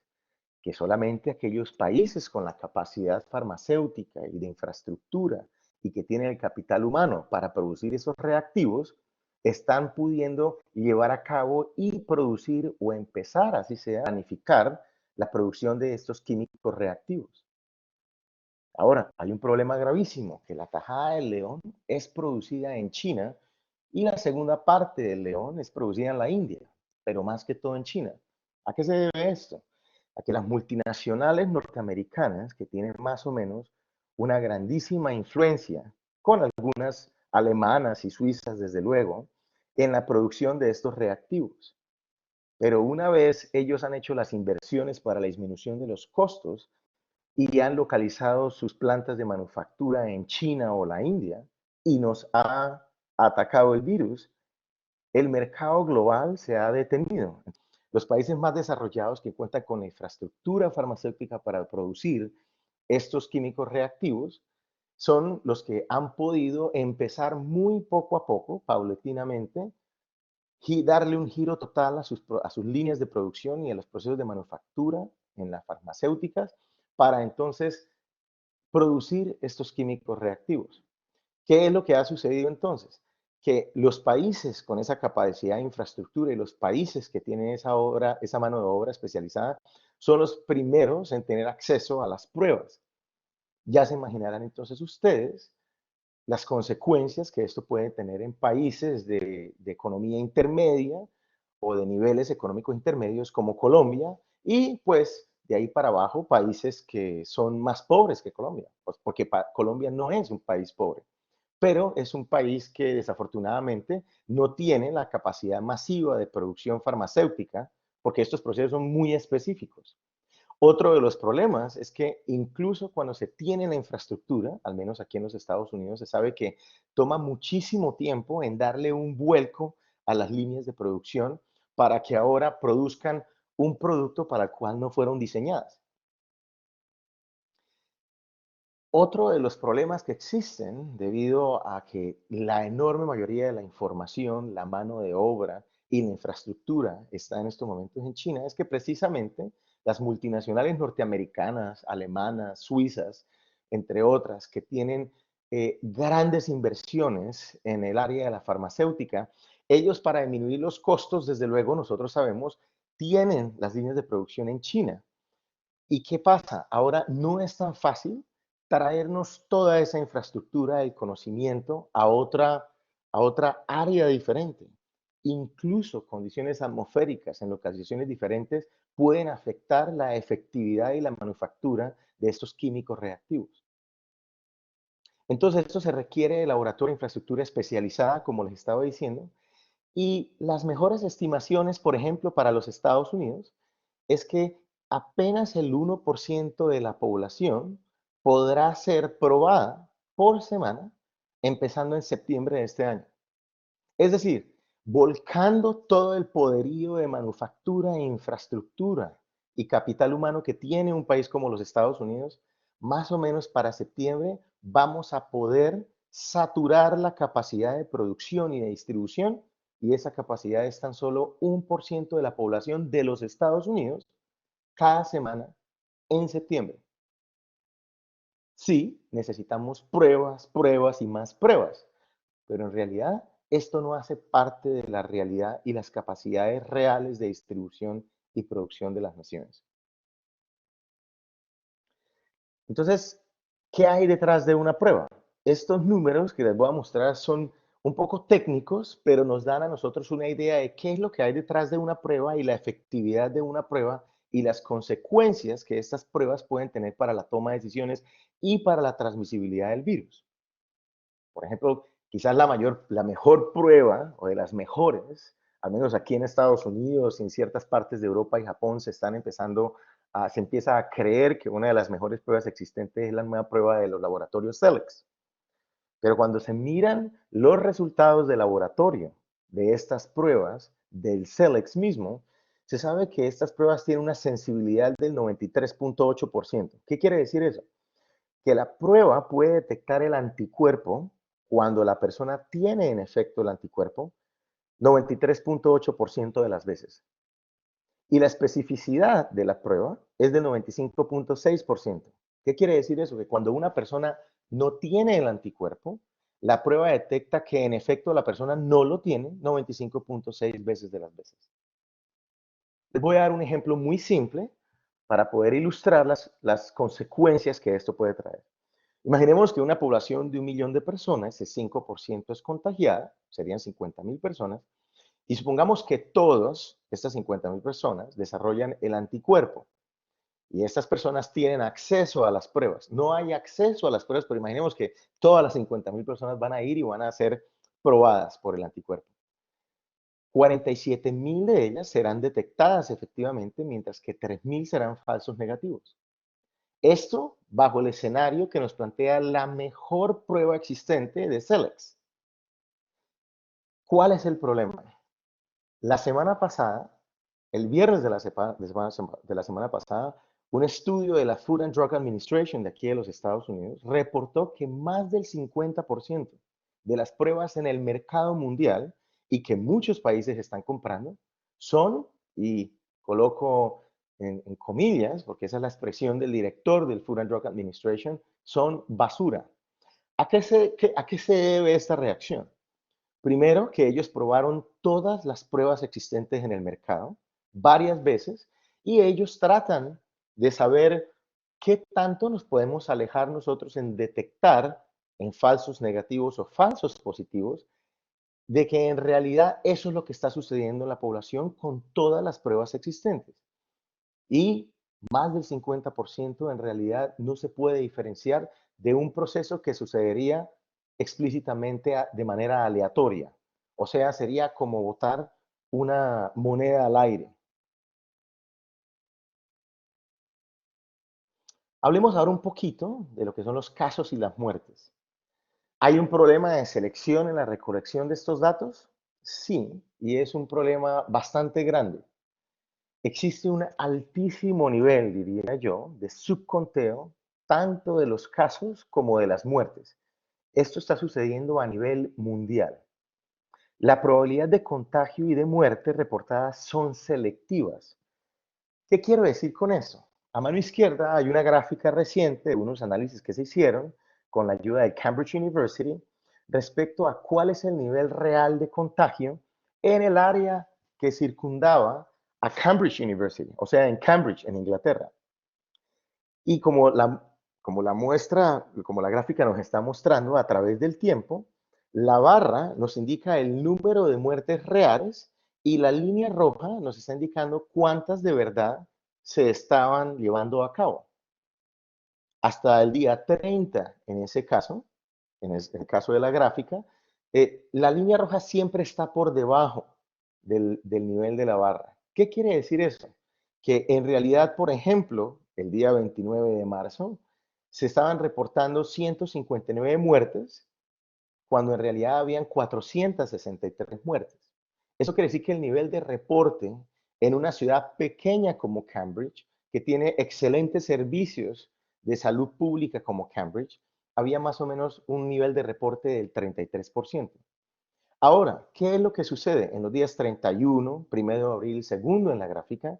Que solamente aquellos países con la capacidad farmacéutica y de infraestructura y que tienen el capital humano para producir esos reactivos, están pudiendo llevar a cabo y producir o empezar, así sea, a planificar la producción de estos químicos reactivos. Ahora, hay un problema gravísimo, que la tajada del león es producida en China y la segunda parte del león es producida en la India, pero más que todo en China. ¿A qué se debe esto? A que las multinacionales norteamericanas, que tienen más o menos una grandísima influencia, con algunas alemanas y suizas desde luego, en la producción de estos reactivos. Pero una vez ellos han hecho las inversiones para la disminución de los costos, y han localizado sus plantas de manufactura en China o la India y nos ha atacado el virus, el mercado global se ha detenido. Los países más desarrollados que cuentan con la infraestructura farmacéutica para producir estos químicos reactivos son los que han podido empezar muy poco a poco, paulatinamente, y darle un giro total a sus líneas de producción y a los procesos de manufactura en las farmacéuticas para entonces producir estos químicos reactivos. ¿Qué es lo que ha sucedido entonces? Que los países con esa capacidad de infraestructura y los países que tienen esa mano de obra especializada son los primeros en tener acceso a las pruebas. Ya se imaginarán entonces ustedes las consecuencias que esto puede tener en países de economía intermedia o de niveles económicos intermedios como Colombia y pues de ahí para abajo países que son más pobres que Colombia, pues porque Colombia no es un país pobre, pero es un país que desafortunadamente no tiene la capacidad masiva de producción farmacéutica porque estos procesos son muy específicos. Otro de los problemas es que incluso cuando se tiene la infraestructura, al menos aquí en los Estados Unidos, se sabe que toma muchísimo tiempo en darle un vuelco a las líneas de producción para que ahora produzcan un producto para el cual no fueron diseñadas. Otro de los problemas que existen debido a que la enorme mayoría de la información, la mano de obra y la infraestructura está en estos momentos en China es que precisamente las multinacionales norteamericanas, alemanas, suizas, entre otras, que tienen grandes inversiones en el área de la farmacéutica, ellos para disminuir los costos, desde luego nosotros sabemos, tienen las líneas de producción en China. ¿Y qué pasa? Ahora no es tan fácil traernos toda esa infraestructura y conocimiento a otra área diferente. Incluso condiciones atmosféricas en localizaciones diferentes pueden afectar la efectividad y la manufactura de estos químicos reactivos. Entonces, esto se requiere de laboratorio de infraestructura especializada, como les estaba diciendo, y las mejores estimaciones, por ejemplo, para los Estados Unidos, es que apenas el 1% de la población podrá ser probada por semana, empezando en septiembre de este año. Es decir, volcando todo el poderío de manufactura e infraestructura y capital humano que tiene un país como los Estados Unidos, más o menos para septiembre vamos a poder saturar la capacidad de producción y de distribución, y esa capacidad es tan solo 1% de la población de los Estados Unidos cada semana en septiembre. Sí, necesitamos pruebas, pruebas y más pruebas, pero en realidad esto no hace parte de la realidad y las capacidades reales de distribución y producción de las naciones. Entonces, ¿qué hay detrás de una prueba? Estos números que les voy a mostrar son un poco técnicos, pero nos dan a nosotros una idea de qué es lo que hay detrás de una prueba y la efectividad de una prueba y las consecuencias que estas pruebas pueden tener para la toma de decisiones y para la transmisibilidad del virus. Por ejemplo, quizás la mejor prueba o de las mejores, al menos aquí en Estados Unidos y en ciertas partes de Europa y Japón se empieza a creer que una de las mejores pruebas existentes es la nueva prueba de los laboratorios Cellex. Pero cuando se miran los resultados de laboratorio de estas pruebas, del Cellex mismo, se sabe que estas pruebas tienen una sensibilidad del 93.8%. ¿Qué quiere decir eso? Que la prueba puede detectar el anticuerpo cuando la persona tiene en efecto el anticuerpo 93.8% de las veces. Y la especificidad de la prueba es del 95.6%. ¿Qué quiere decir eso? Que cuando una persona no tiene el anticuerpo, la prueba detecta que en efecto la persona no lo tiene 95.6 veces de las veces. Les voy a dar un ejemplo muy simple para poder ilustrar las consecuencias que esto puede traer. Imaginemos que una población de 1.000.000 de personas, el 5% es contagiada, serían 50.000 personas, y supongamos que todas estas 50.000 personas desarrollan el anticuerpo y estas personas tienen acceso a las pruebas. No hay acceso a las pruebas, pero imaginemos que todas las 50.000 personas van a ir y van a ser probadas por el anticuerpo. 47.000 de ellas serán detectadas efectivamente, mientras que 3.000 serán falsos negativos. Esto bajo el escenario que nos plantea la mejor prueba existente de Cellex. ¿Cuál es el problema? La semana pasada el viernes de la semana pasada, un estudio de la Food and Drug Administration de aquí de los Estados Unidos reportó que más del 50% de las pruebas en el mercado mundial y que muchos países están comprando son, y coloco en comillas, porque esa es la expresión del director del Food and Drug Administration, son basura. ¿A qué se debe esta reacción? Primero, que ellos probaron todas las pruebas existentes en el mercado varias veces y ellos tratan de saber qué tanto nos podemos alejar nosotros en detectar en falsos negativos o falsos positivos de que en realidad eso es lo que está sucediendo en la población con todas las pruebas existentes. Y más del 50% en realidad no se puede diferenciar de un proceso que sucedería explícitamente de manera aleatoria. O sea, sería como botar una moneda al aire. Hablemos ahora un poquito de lo que son los casos y las muertes. ¿Hay un problema de selección en la recolección de estos datos? Sí, y es un problema bastante grande. Existe un altísimo nivel, diría yo, de subconteo, tanto de los casos como de las muertes. Esto está sucediendo a nivel mundial. La probabilidad de contagio y de muerte reportadas son selectivas. ¿Qué quiero decir con eso? A mano izquierda hay una gráfica reciente de unos análisis que se hicieron con la ayuda de Cambridge University respecto a cuál es el nivel real de contagio en el área que circundaba a Cambridge University, o sea, en Cambridge, en Inglaterra. Y como la muestra, como la gráfica nos está mostrando a través del tiempo, la barra nos indica el número de muertes reales y la línea roja nos está indicando cuántas de verdad se estaban llevando a cabo. Hasta el día 30, en ese caso, en el caso de la gráfica, la línea roja siempre está por debajo del nivel de la barra. ¿Qué quiere decir eso? Que en realidad, por ejemplo, el día 29 de marzo, se estaban reportando 159 muertes, cuando en realidad habían 463 muertes. Eso quiere decir que el nivel de reporte en una ciudad pequeña como Cambridge, que tiene excelentes servicios de salud pública como Cambridge, había más o menos un nivel de reporte del 33%. Ahora, ¿qué es lo que sucede? En los días 31, 1 de abril, 2 en la gráfica,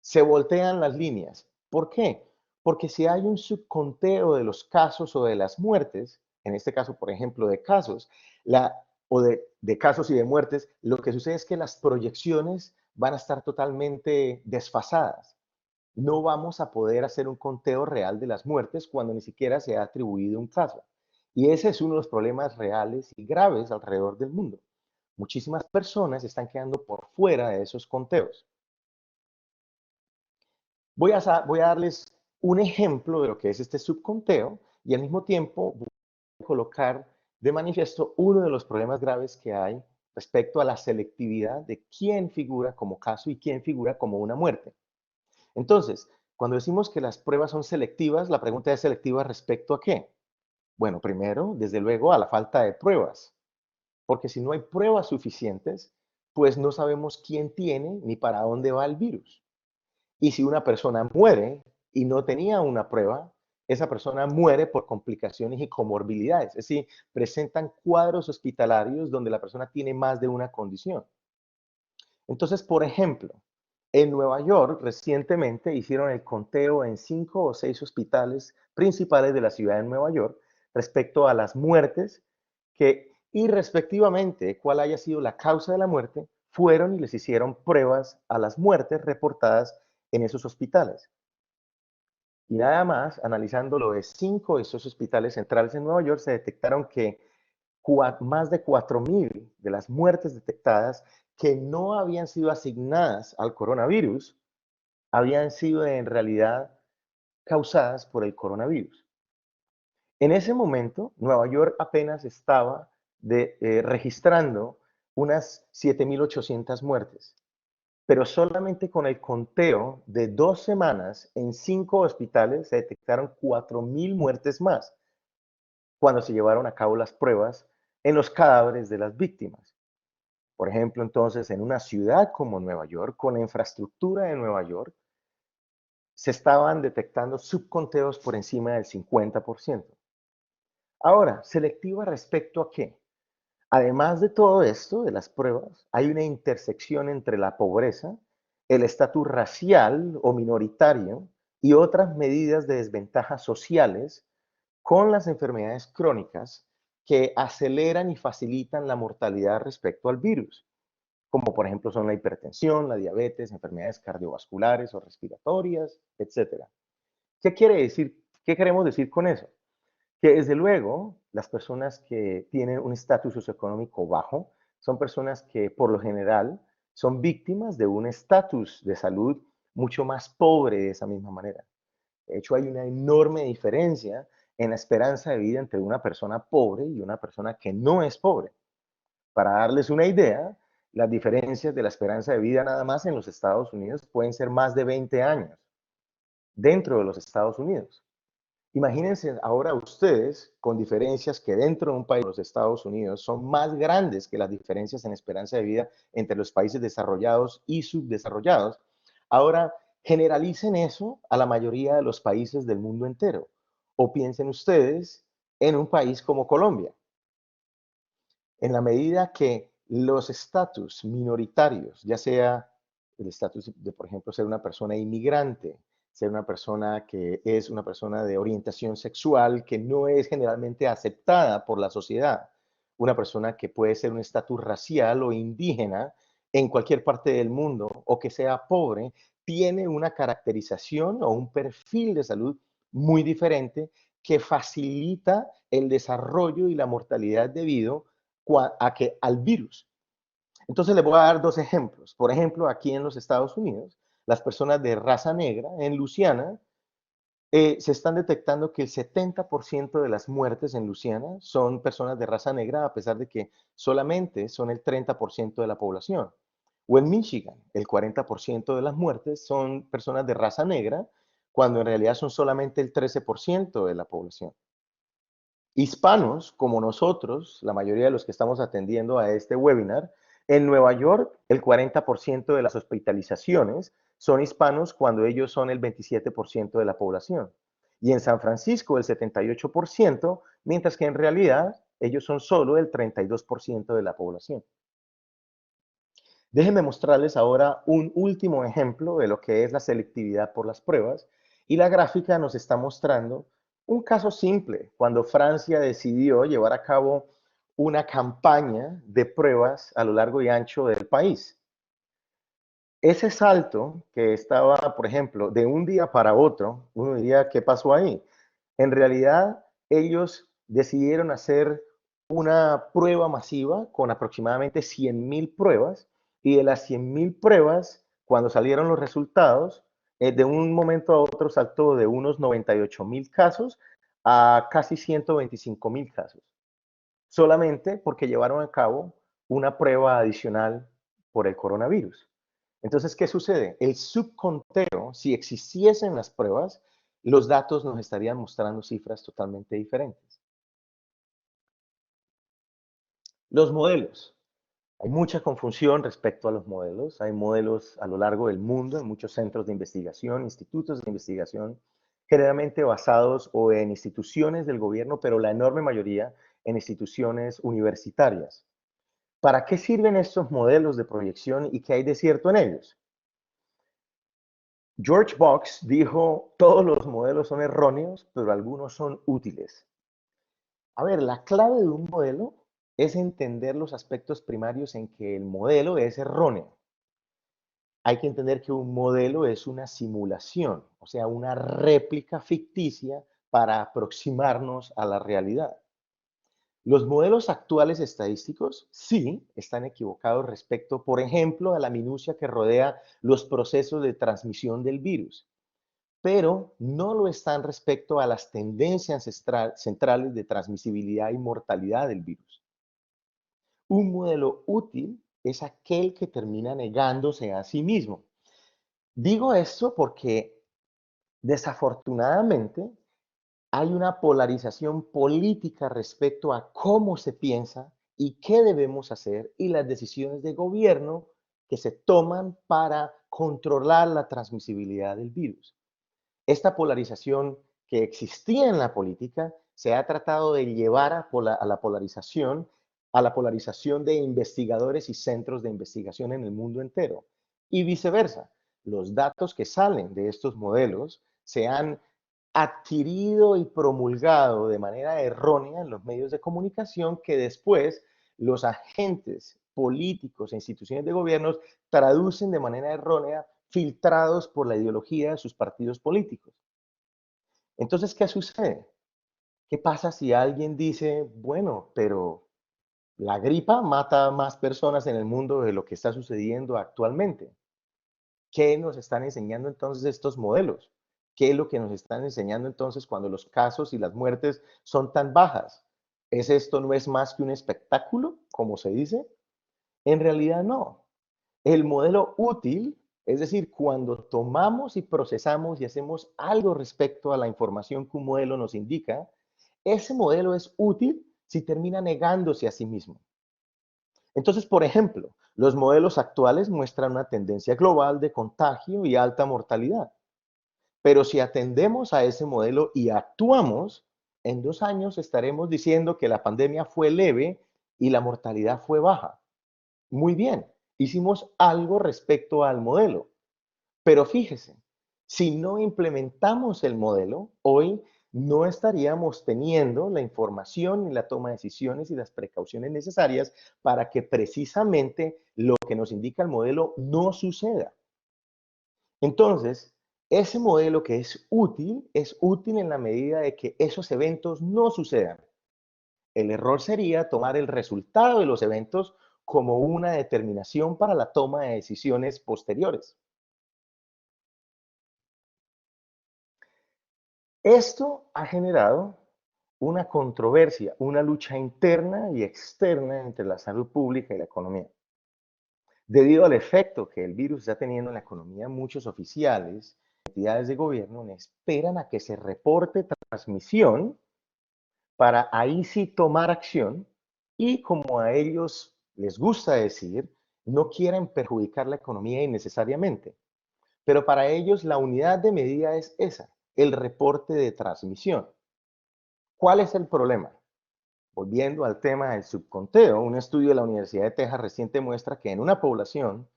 se voltean las líneas. ¿Por qué? Porque si hay un subconteo de los casos o de las muertes, en este caso, por ejemplo, de casos, o de casos y de muertes, lo que sucede es que las proyecciones van a estar totalmente desfasadas. No vamos a poder hacer un conteo real de las muertes cuando ni siquiera se ha atribuido un caso. Y ese es uno de los problemas reales y graves alrededor del mundo. Muchísimas personas están quedando por fuera de esos conteos. Voy a darles un ejemplo de lo que es este subconteo y al mismo tiempo voy a colocar de manifiesto uno de los problemas graves que hay respecto a la selectividad de quién figura como caso y quién figura como una muerte. Entonces, cuando decimos que las pruebas son selectivas, la pregunta es selectiva respecto a qué. Bueno, primero, desde luego, a la falta de pruebas, porque si no hay pruebas suficientes, pues no sabemos quién tiene ni para dónde va el virus. Y si una persona muere y no tenía una prueba, esa persona muere por complicaciones y comorbilidades, es decir, presentan cuadros hospitalarios donde la persona tiene más de una condición. Entonces, por ejemplo, en Nueva York recientemente hicieron el conteo en 5 o 6 hospitales principales de la ciudad de Nueva York respecto a las muertes que, irrespectivamente cuál haya sido la causa de la muerte, fueron y les hicieron pruebas a las muertes reportadas en esos hospitales. Y nada más, analizándolo de 5 de esos hospitales centrales en Nueva York, se detectaron que más de 4.000 de las muertes detectadas que no habían sido asignadas al coronavirus, habían sido en realidad causadas por el coronavirus. En ese momento, Nueva York apenas estaba registrando unas 7.800 muertes, pero solamente con el conteo de 2 semanas en 5 hospitales se detectaron 4.000 muertes más cuando se llevaron a cabo las pruebas en los cadáveres de las víctimas. Por ejemplo, entonces, en una ciudad como Nueva York, con la infraestructura de Nueva York, se estaban detectando subconteos por encima del 50%. Ahora, ¿selectiva respecto a qué? Además de todo esto, de las pruebas, hay una intersección entre la pobreza, el estatus racial o minoritario y otras medidas de desventajas sociales con las enfermedades crónicas que aceleran y facilitan la mortalidad respecto al virus, como por ejemplo son la hipertensión, la diabetes, enfermedades cardiovasculares o respiratorias, etcétera. ¿Qué quiere decir? ¿Qué queremos decir con eso? Que desde luego las personas que tienen un estatus socioeconómico bajo son personas que por lo general son víctimas de un estatus de salud mucho más pobre de esa misma manera. De hecho, hay una enorme diferencia en la esperanza de vida entre una persona pobre y una persona que no es pobre. Para darles una idea, las diferencias de la esperanza de vida nada más en los Estados Unidos pueden ser más de 20 años dentro de los Estados Unidos. Imagínense ahora ustedes con diferencias que dentro de un país, los Estados Unidos, son más grandes que las diferencias en esperanza de vida entre los países desarrollados y subdesarrollados. Ahora, generalicen eso a la mayoría de los países del mundo entero. O piensen ustedes en un país como Colombia. En la medida que los estatus minoritarios, ya sea el estatus de, por ejemplo, ser una persona inmigrante, ser una persona que es una persona de orientación sexual que no es generalmente aceptada por la sociedad, una persona que puede ser un estatus racial o indígena en cualquier parte del mundo o que sea pobre, tiene una caracterización o un perfil de salud muy diferente que facilita el desarrollo y la mortalidad debido al virus. Entonces les voy a dar dos ejemplos. Por ejemplo, aquí en los Estados Unidos, las personas de raza negra en Luisiana, se están detectando que el 70% de las muertes en Luisiana son personas de raza negra, a pesar de que solamente son el 30% de la población. O en Michigan, el 40% de las muertes son personas de raza negra, cuando en realidad son solamente el 13% de la población. Hispanos como nosotros, la mayoría de los que estamos atendiendo a este webinar, en Nueva York el 40% de las hospitalizaciones son hispanos cuando ellos son el 27% de la población. Y en San Francisco el 78%, mientras que en realidad ellos son solo el 32% de la población. Déjenme mostrarles ahora un último ejemplo de lo que es la selectividad por las pruebas. Y la gráfica nos está mostrando un caso simple, cuando Francia decidió llevar a cabo una campaña de pruebas a lo largo y ancho del país. Ese salto que estaba, por ejemplo, de un día para otro, uno diría, ¿qué pasó ahí? En realidad, ellos decidieron hacer una prueba masiva con aproximadamente 100.000 pruebas, y de las 100.000 pruebas, cuando salieron los resultados, de un momento a otro saltó de unos 98.000 casos a casi 125.000 casos, solamente porque llevaron a cabo una prueba adicional por el coronavirus. Entonces, ¿qué sucede? El subconteo, si existiesen las pruebas, los datos nos estarían mostrando cifras totalmente diferentes. Los modelos. Hay mucha confusión respecto a los modelos. Hay modelos a lo largo del mundo, en muchos centros de investigación, institutos de investigación, generalmente basados o en instituciones del gobierno, pero la enorme mayoría en instituciones universitarias. ¿Para qué sirven estos modelos de proyección y qué hay de cierto en ellos? George Box dijo, todos los modelos son erróneos, pero algunos son útiles. A ver, la clave de un modelo es entender los aspectos primarios en que el modelo es erróneo. Hay que entender que un modelo es una simulación, o sea, una réplica ficticia para aproximarnos a la realidad. Los modelos actuales estadísticos sí están equivocados respecto, por ejemplo, a la minucia que rodea los procesos de transmisión del virus, pero no lo están respecto a las tendencias centrales de transmisibilidad y mortalidad del virus. Un modelo útil es aquel que termina negándose a sí mismo. Digo esto porque desafortunadamente hay una polarización política respecto a cómo se piensa y qué debemos hacer y las decisiones de gobierno que se toman para controlar la transmisibilidad del virus. Esta polarización que existía en la política se ha tratado de llevar a la polarización de investigadores y centros de investigación en el mundo entero. Y viceversa, los datos que salen de estos modelos se han adquirido y promulgado de manera errónea en los medios de comunicación que después los agentes políticos e instituciones de gobiernos traducen de manera errónea, filtrados por la ideología de sus partidos políticos. Entonces, ¿qué sucede? ¿Qué pasa si alguien dice, bueno, pero la gripa mata a más personas en el mundo de lo que está sucediendo actualmente? ¿Qué nos están enseñando entonces estos modelos? ¿Qué es lo que nos están enseñando entonces cuando los casos y las muertes son tan bajas? ¿Es esto no es más que un espectáculo, como se dice? En realidad no. El modelo útil, es decir, cuando tomamos y procesamos y hacemos algo respecto a la información que un modelo nos indica, ese modelo es útil si termina negándose a sí mismo. Entonces, por ejemplo, los modelos actuales muestran una tendencia global de contagio y alta mortalidad. Pero si atendemos a ese modelo y actuamos, en 2 años estaremos diciendo que la pandemia fue leve y la mortalidad fue baja. Muy bien, hicimos algo respecto al modelo. Pero fíjese, si no implementamos el modelo, hoy no estaríamos teniendo la información y la toma de decisiones y las precauciones necesarias para que precisamente lo que nos indica el modelo no suceda. Entonces, ese modelo que es útil en la medida de que esos eventos no sucedan. El error sería tomar el resultado de los eventos como una determinación para la toma de decisiones posteriores. Esto ha generado una controversia, una lucha interna y externa entre la salud pública y la economía. Debido al efecto que el virus está teniendo en la economía, muchos oficiales, entidades de gobierno, esperan a que se reporte transmisión para ahí sí tomar acción y, como a ellos les gusta decir, no quieren perjudicar la economía innecesariamente. Pero para ellos la unidad de medida es esa, el reporte de transmisión. ¿Cuál es el problema? Volviendo al tema del subconteo, un estudio de la Universidad de Texas reciente muestra que en una población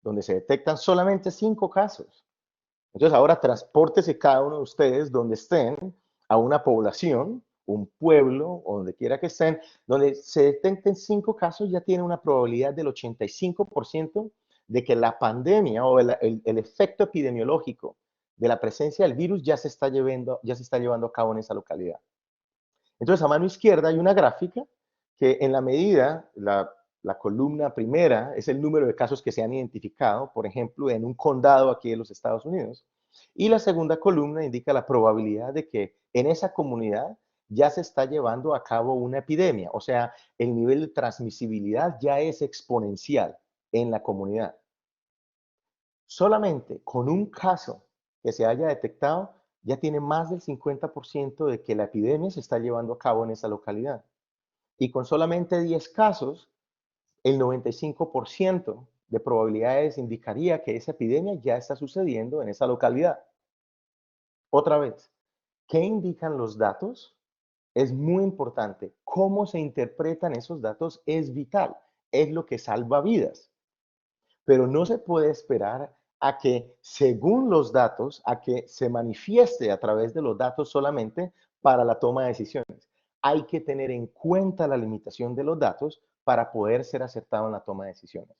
donde se detectan solamente 5 casos, entonces ahora transpórtese cada uno de ustedes donde estén a una población, un pueblo o donde quiera que estén, donde se detecten 5 casos, ya tiene una probabilidad del 85% de que la pandemia o el efecto epidemiológico de la presencia del virus ya se está llevando a cabo en esa localidad. Entonces, a mano izquierda hay una gráfica que en la medida, la columna primera es el número de casos que se han identificado, por ejemplo, en un condado aquí en los Estados Unidos, y la segunda columna indica la probabilidad de que en esa comunidad ya se está llevando a cabo una epidemia, o sea, el nivel de transmisibilidad ya es exponencial en la comunidad. Solamente con un caso que se haya detectado, ya tiene más del 50% de que la epidemia se está llevando a cabo en esa localidad. Y con solamente 10 casos, el 95% de probabilidades indicaría que esa epidemia ya está sucediendo en esa localidad. Otra vez, ¿qué indican los datos? Es muy importante. Cómo se interpretan esos datos es vital, es lo que salva vidas. Pero no se puede esperar a que, según los datos, a que se manifieste a través de los datos solamente para la toma de decisiones. Hay que tener en cuenta la limitación de los datos para poder ser acertado en la toma de decisiones.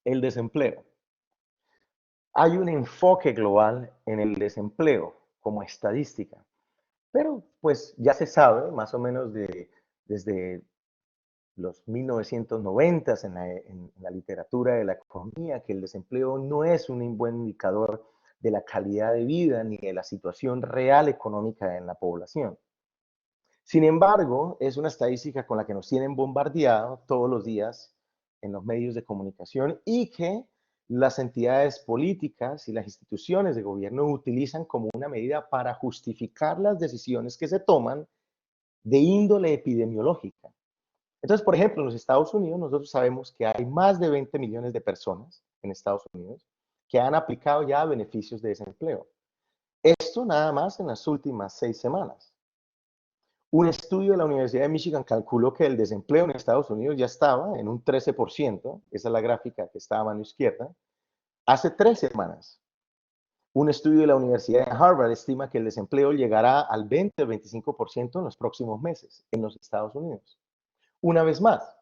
El desempleo. Hay un enfoque global en el desempleo como estadística, pero pues ya se sabe más o menos desde los 1990 en la literatura de la economía, que el desempleo no es un buen indicador de la calidad de vida ni de la situación real económica en la población. Sin embargo, es una estadística con la que nos tienen bombardeado todos los días en los medios de comunicación y que las entidades políticas y las instituciones de gobierno utilizan como una medida para justificar las decisiones que se toman de índole epidemiológica. Entonces, por ejemplo, en los Estados Unidos, nosotros sabemos que hay más de 20 millones de personas en Estados Unidos que han aplicado ya beneficios de desempleo. Esto nada más en las últimas 6 semanas. Un estudio de la Universidad de Michigan calculó que el desempleo en Estados Unidos ya estaba en un 13%, esa es la gráfica que está a mano izquierda, hace 3 semanas. Un estudio de la Universidad de Harvard estima que el desempleo llegará al 20 o 25% en los próximos meses en los Estados Unidos. Una vez más,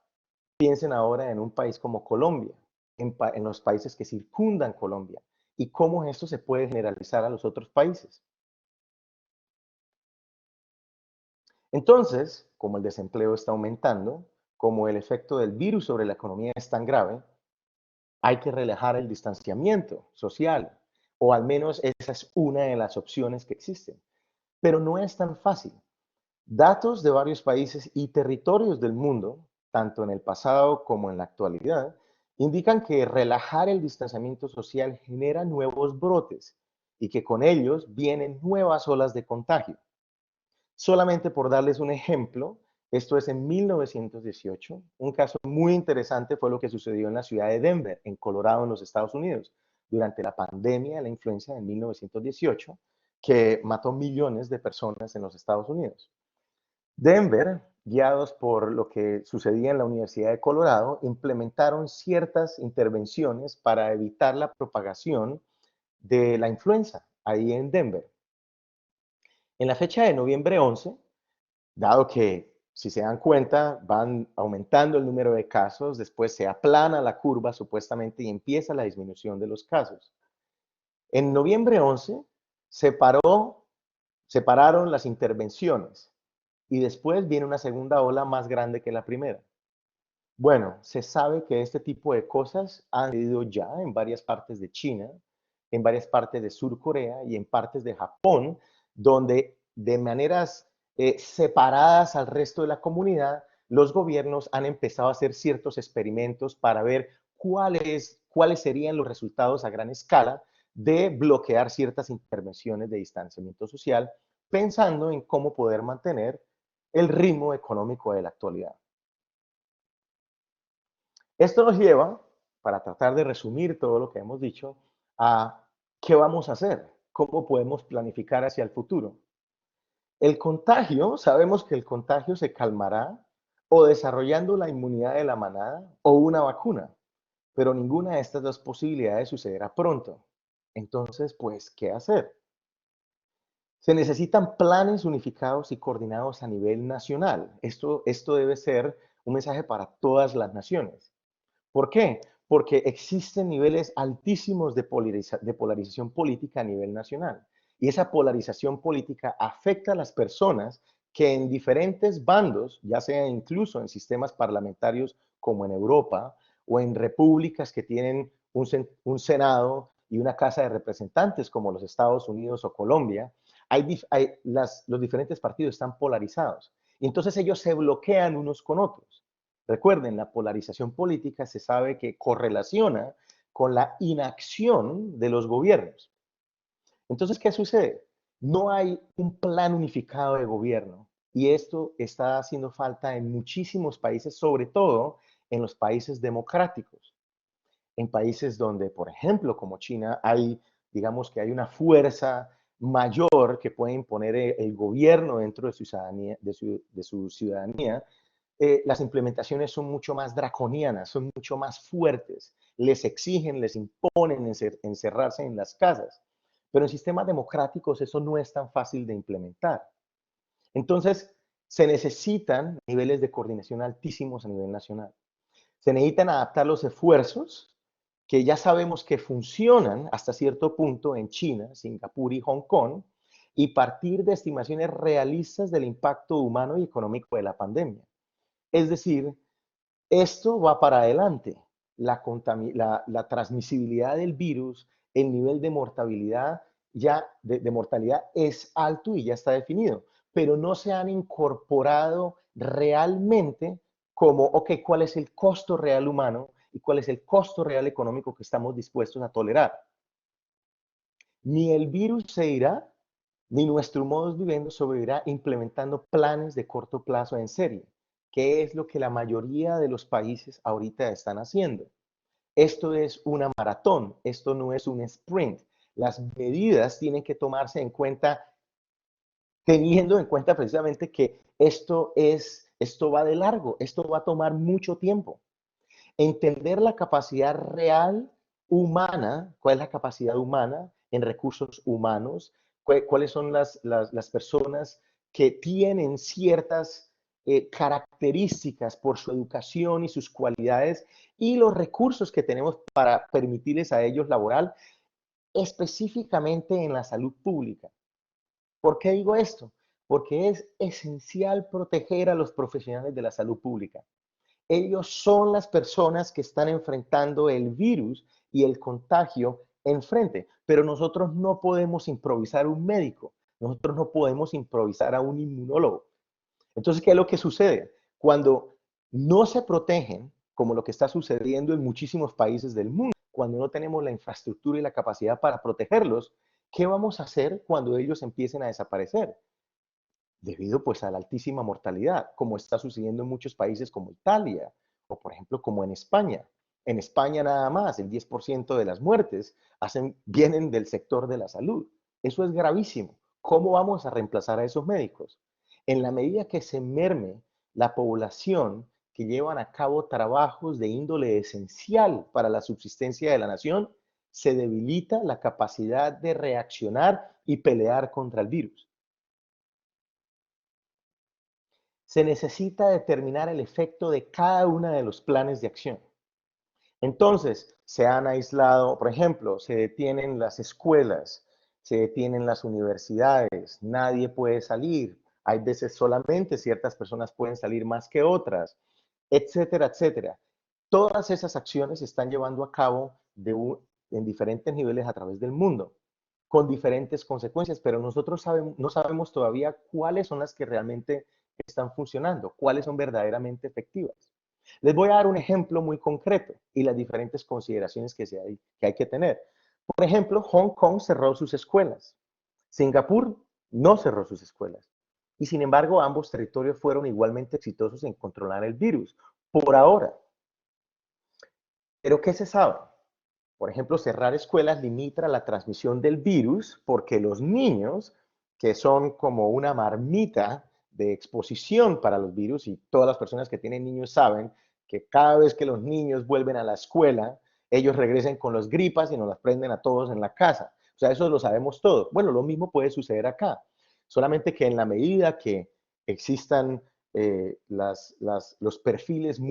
piensen ahora en un país como Colombia, en los países que circundan Colombia, y cómo esto se puede generalizar a los otros países. Entonces, como el desempleo está aumentando, como el efecto del virus sobre la economía es tan grave, hay que relajar el distanciamiento social, o al menos esa es una de las opciones que existen. Pero no es tan fácil. Datos de varios países y territorios del mundo, tanto en el pasado como en la actualidad, indican que relajar el distanciamiento social genera nuevos brotes y que con ellos vienen nuevas olas de contagio. Solamente por darles un ejemplo, esto es en 1918, un caso muy interesante fue lo que sucedió en la ciudad de Denver, en Colorado, en los Estados Unidos, durante la pandemia de la influenza de 1918, que mató millones de personas en los Estados Unidos. Denver, guiados por lo que sucedía en la Universidad de Colorado, implementaron ciertas intervenciones para evitar la propagación de la influenza ahí en Denver. En la fecha de noviembre 11, dado que, si se dan cuenta, van aumentando el número de casos, después se aplana la curva supuestamente y empieza la disminución de los casos. En noviembre 11 separaron las intervenciones y después viene una segunda ola más grande que la primera. Bueno, se sabe que este tipo de cosas han sucedido ya en varias partes de China, en varias partes de Sur Corea y en partes de Japón, donde de maneras separadas al resto de la comunidad, los gobiernos han empezado a hacer ciertos experimentos para ver cuáles serían los resultados a gran escala de bloquear ciertas intervenciones de distanciamiento social, pensando en cómo poder mantener el ritmo económico de la actualidad. Esto nos lleva, para tratar de resumir todo lo que hemos dicho, a qué vamos a hacer, cómo podemos planificar hacia el futuro. El contagio, sabemos que el contagio se calmará o desarrollando la inmunidad de la manada o una vacuna, pero ninguna de estas dos posibilidades sucederá pronto. Entonces, pues, ¿qué hacer? Se necesitan planes unificados y coordinados a nivel nacional. Esto debe ser un mensaje para todas las naciones. ¿Por qué? Porque existen niveles altísimos de polarización política a nivel nacional. Y esa polarización política afecta a las personas que en diferentes bandos, ya sea incluso en sistemas parlamentarios como en Europa, o en repúblicas que tienen un Senado y una Casa de Representantes como los Estados Unidos o Colombia, los diferentes partidos están polarizados. Y entonces ellos se bloquean unos con otros. Recuerden, la polarización política se sabe que correlaciona con la inacción de los gobiernos. Entonces, ¿qué sucede? No hay un plan unificado de gobierno y esto está haciendo falta en muchísimos países, sobre todo en los países democráticos. En países donde, por ejemplo, como China, digamos que hay una fuerza mayor que puede imponer el gobierno dentro de su ciudadanía, las implementaciones son mucho más draconianas, son mucho más fuertes, les exigen, les imponen encerrarse en las casas. Pero en sistemas democráticos eso no es tan fácil de implementar. Entonces, se necesitan niveles de coordinación altísimos a nivel nacional. Se necesitan adaptar los esfuerzos que ya sabemos que funcionan hasta cierto punto en China, Singapur y Hong Kong, y partir de estimaciones realistas del impacto humano y económico de la pandemia. Es decir, esto va para adelante. La transmisibilidad del virus, el nivel de mortalidad, de mortalidad es alto y ya está definido, pero no se han incorporado realmente como, ok, ¿cuál es el costo real humano y cuál es el costo real económico que estamos dispuestos a tolerar? Ni el virus se irá, ni nuestro modo de vivienda sobrevivirá implementando planes de corto plazo en serie, ¿Qué es lo que la mayoría de los países ahorita están haciendo? Esto es una maratón, esto no es un sprint. Las medidas tienen que tomarse en cuenta teniendo en cuenta precisamente que esto va de largo, esto va a tomar mucho tiempo. Entender la capacidad real humana, cuál es la capacidad humana en recursos humanos, cuáles son las personas que tienen ciertas características por su educación y sus cualidades y los recursos que tenemos para permitirles a ellos laborar específicamente en la salud pública. ¿Por qué digo esto? Porque es esencial proteger a los profesionales de la salud pública. Ellos son las personas que están enfrentando el virus y el contagio enfrente, pero nosotros no podemos improvisar un médico, nosotros no podemos improvisar a un inmunólogo. Entonces, ¿qué es lo que sucede? Cuando no se protegen, como lo que está sucediendo en muchísimos países del mundo, cuando no tenemos la infraestructura y la capacidad para protegerlos, ¿qué vamos a hacer cuando ellos empiecen a desaparecer? Debido pues a la altísima mortalidad, como está sucediendo en muchos países como Italia o por ejemplo como en España. En España nada más, el 10% de las muertes vienen del sector de la salud. Eso es gravísimo. ¿Cómo vamos a reemplazar a esos médicos? En la medida que se merme la población que llevan a cabo trabajos de índole esencial para la subsistencia de la nación, se debilita la capacidad de reaccionar y pelear contra el virus. Se necesita determinar el efecto de cada uno de los planes de acción. Entonces, se han aislado, por ejemplo, se detienen las escuelas, se detienen las universidades, nadie puede salir, hay veces solamente ciertas personas pueden salir más que otras, etcétera, etcétera. Todas esas acciones se están llevando a cabo en diferentes niveles a través del mundo, con diferentes consecuencias, pero nosotros no sabemos todavía cuáles son las que realmente están funcionando, cuáles son verdaderamente efectivas. Les voy a dar un ejemplo muy concreto y las diferentes consideraciones que hay que tener. Por ejemplo, Hong Kong cerró sus escuelas. Singapur no cerró sus escuelas. Y sin embargo, ambos territorios fueron igualmente exitosos en controlar el virus, por ahora. Pero ¿qué se sabe? Por ejemplo, cerrar escuelas limita la transmisión del virus porque los niños, que son como una marmita de exposición para los virus, y todas las personas que tienen niños saben que cada vez que los niños vuelven a la escuela, ellos regresen con las gripas y nos las prenden a todos en la casa. O sea, eso lo sabemos todos. Bueno, lo mismo puede suceder acá. Solamente que en la medida que existan los perfiles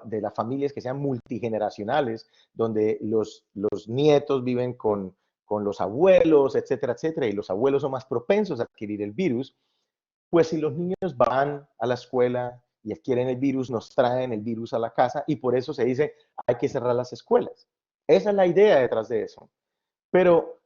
de las familias que sean multigeneracionales, donde los nietos viven con los abuelos, etcétera, etcétera, y los abuelos son más propensos a adquirir el virus, pues si los niños van a la escuela y adquieren el virus, nos traen el virus a la casa y por eso se dice hay que cerrar las escuelas. Esa es la idea detrás de eso. Pero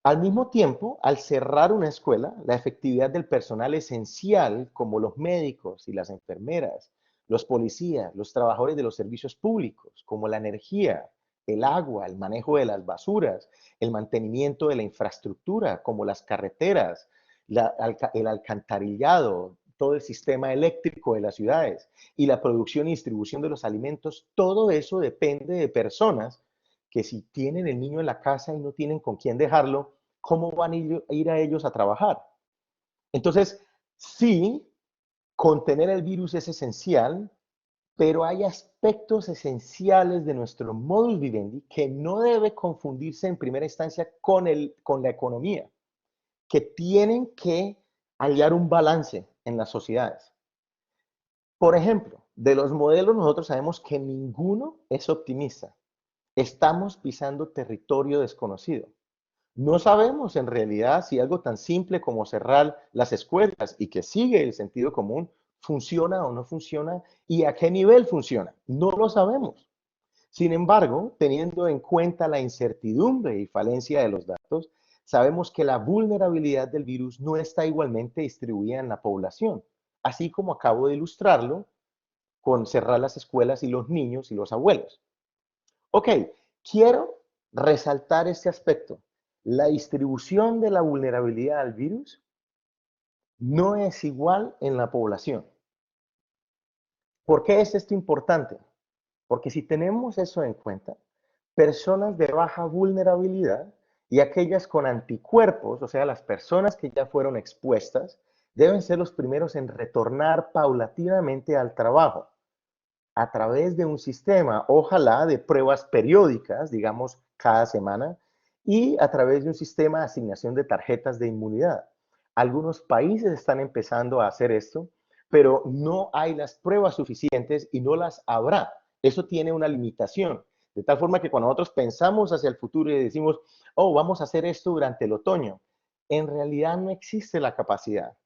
al mismo tiempo, al cerrar una escuela, la efectividad del personal esencial, como los médicos y las enfermeras, los policías, los trabajadores de los servicios públicos, como la energía, el agua, el manejo de las basuras, el mantenimiento de la infraestructura, como las carreteras, el alcantarillado, todo el sistema eléctrico de las ciudades y la producción y distribución de los alimentos, todo eso depende de personas que si tienen el niño en la casa y no tienen con quién dejarlo, ¿cómo van a ir a ellos a trabajar? Entonces, sí, contener el virus es esencial, pero hay aspectos esenciales de nuestro modus vivendi que no debe confundirse en primera instancia con la economía, que tienen que hallar un balance en las sociedades. Por ejemplo, de los modelos nosotros sabemos que ninguno es optimista. Estamos pisando territorio desconocido. No sabemos en realidad si algo tan simple como cerrar las escuelas y que sigue el sentido común funciona o no funciona y a qué nivel funciona. No lo sabemos. Sin embargo, teniendo en cuenta la incertidumbre y falencia de los datos, sabemos que la vulnerabilidad del virus no está igualmente distribuida en la población, así como acabo de ilustrarlo con cerrar las escuelas y los niños y los abuelos. Ok, quiero resaltar este aspecto. La distribución de la vulnerabilidad al virus no es igual en la población. ¿Por qué es esto importante? Porque si tenemos eso en cuenta, personas de baja vulnerabilidad y aquellas con anticuerpos, o sea, las personas que ya fueron expuestas, deben ser los primeros en retornar paulatinamente al trabajo a través de un sistema, ojalá de pruebas periódicas, digamos cada semana, y a través de un sistema de asignación de tarjetas de inmunidad. Algunos países están empezando a hacer esto, pero no hay las pruebas suficientes y no las habrá. Eso tiene una limitación. De tal forma que cuando nosotros pensamos hacia el futuro y decimos, oh, vamos a hacer esto durante el otoño, en realidad no existe la capacidad.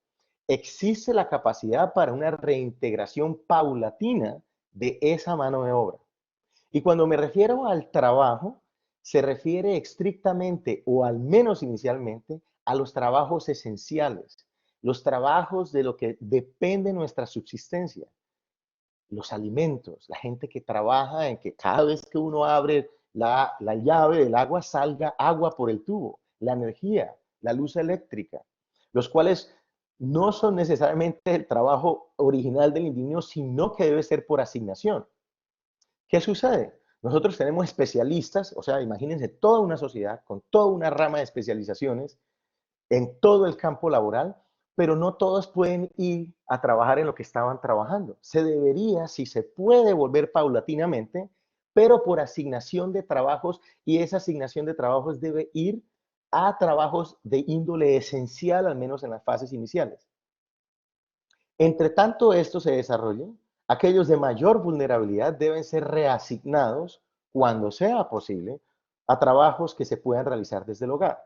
Existe la capacidad para una reintegración paulatina de esa mano de obra. Y cuando me refiero al trabajo, se refiere estrictamente, o al menos inicialmente, a los trabajos esenciales, los trabajos de lo que depende nuestra subsistencia, los alimentos, la gente que trabaja en que cada vez que uno abre la llave del agua salga agua por el tubo, la energía, la luz eléctrica, los cuales no son necesariamente el trabajo original del individuo, sino que debe ser por asignación. ¿Qué sucede? Nosotros tenemos especialistas, o sea, imagínense toda una sociedad con toda una rama de especializaciones en todo el campo laboral, pero no todos pueden ir a trabajar en lo que estaban trabajando. Se debería, si se puede, volver paulatinamente, pero por asignación de trabajos, y esa asignación de trabajos debe ir a trabajos de índole esencial, al menos en las fases iniciales. Entre tanto esto se desarrolle, aquellos de mayor vulnerabilidad deben ser reasignados, cuando sea posible, a trabajos que se puedan realizar desde el hogar.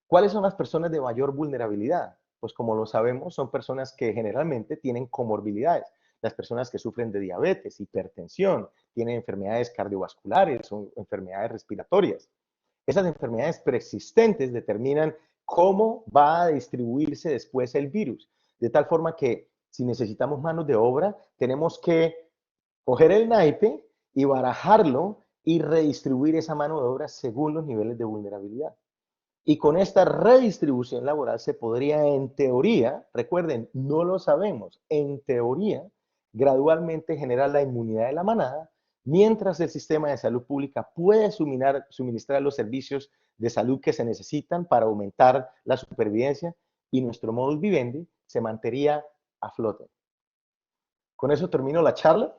¿Cuáles son las personas de mayor vulnerabilidad? Pues como lo sabemos, son personas que generalmente tienen comorbilidades. Las personas que sufren de diabetes, hipertensión, tienen enfermedades cardiovasculares o enfermedades respiratorias. Esas enfermedades preexistentes determinan cómo va a distribuirse después el virus, de tal forma que si necesitamos manos de obra, tenemos que coger el naipe y barajarlo y redistribuir esa mano de obra según los niveles de vulnerabilidad. Y con esta redistribución laboral se podría, en teoría, recuerden, no lo sabemos, en teoría, gradualmente generar la inmunidad de la manada, mientras el sistema de salud pública puede suministrar los servicios de salud que se necesitan para aumentar la supervivencia y nuestro modus vivendi se mantendría a flote. Con eso termino la charla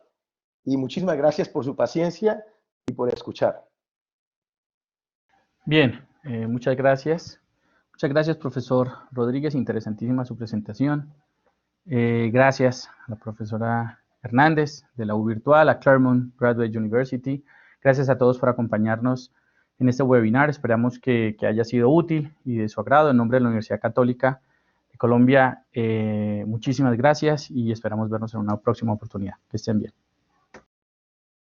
y muchísimas gracias por su paciencia y por escuchar. Bien, muchas gracias. Muchas gracias, profesor Rodríguez. Interesantísima su presentación. Gracias a la profesora Hernández de la U Virtual, a Claremont Graduate University. Gracias a todos por acompañarnos en este webinar. Esperamos que haya sido útil y de su agrado. En nombre de la Universidad Católica de Colombia, muchísimas gracias y esperamos vernos en una próxima oportunidad. Que estén bien.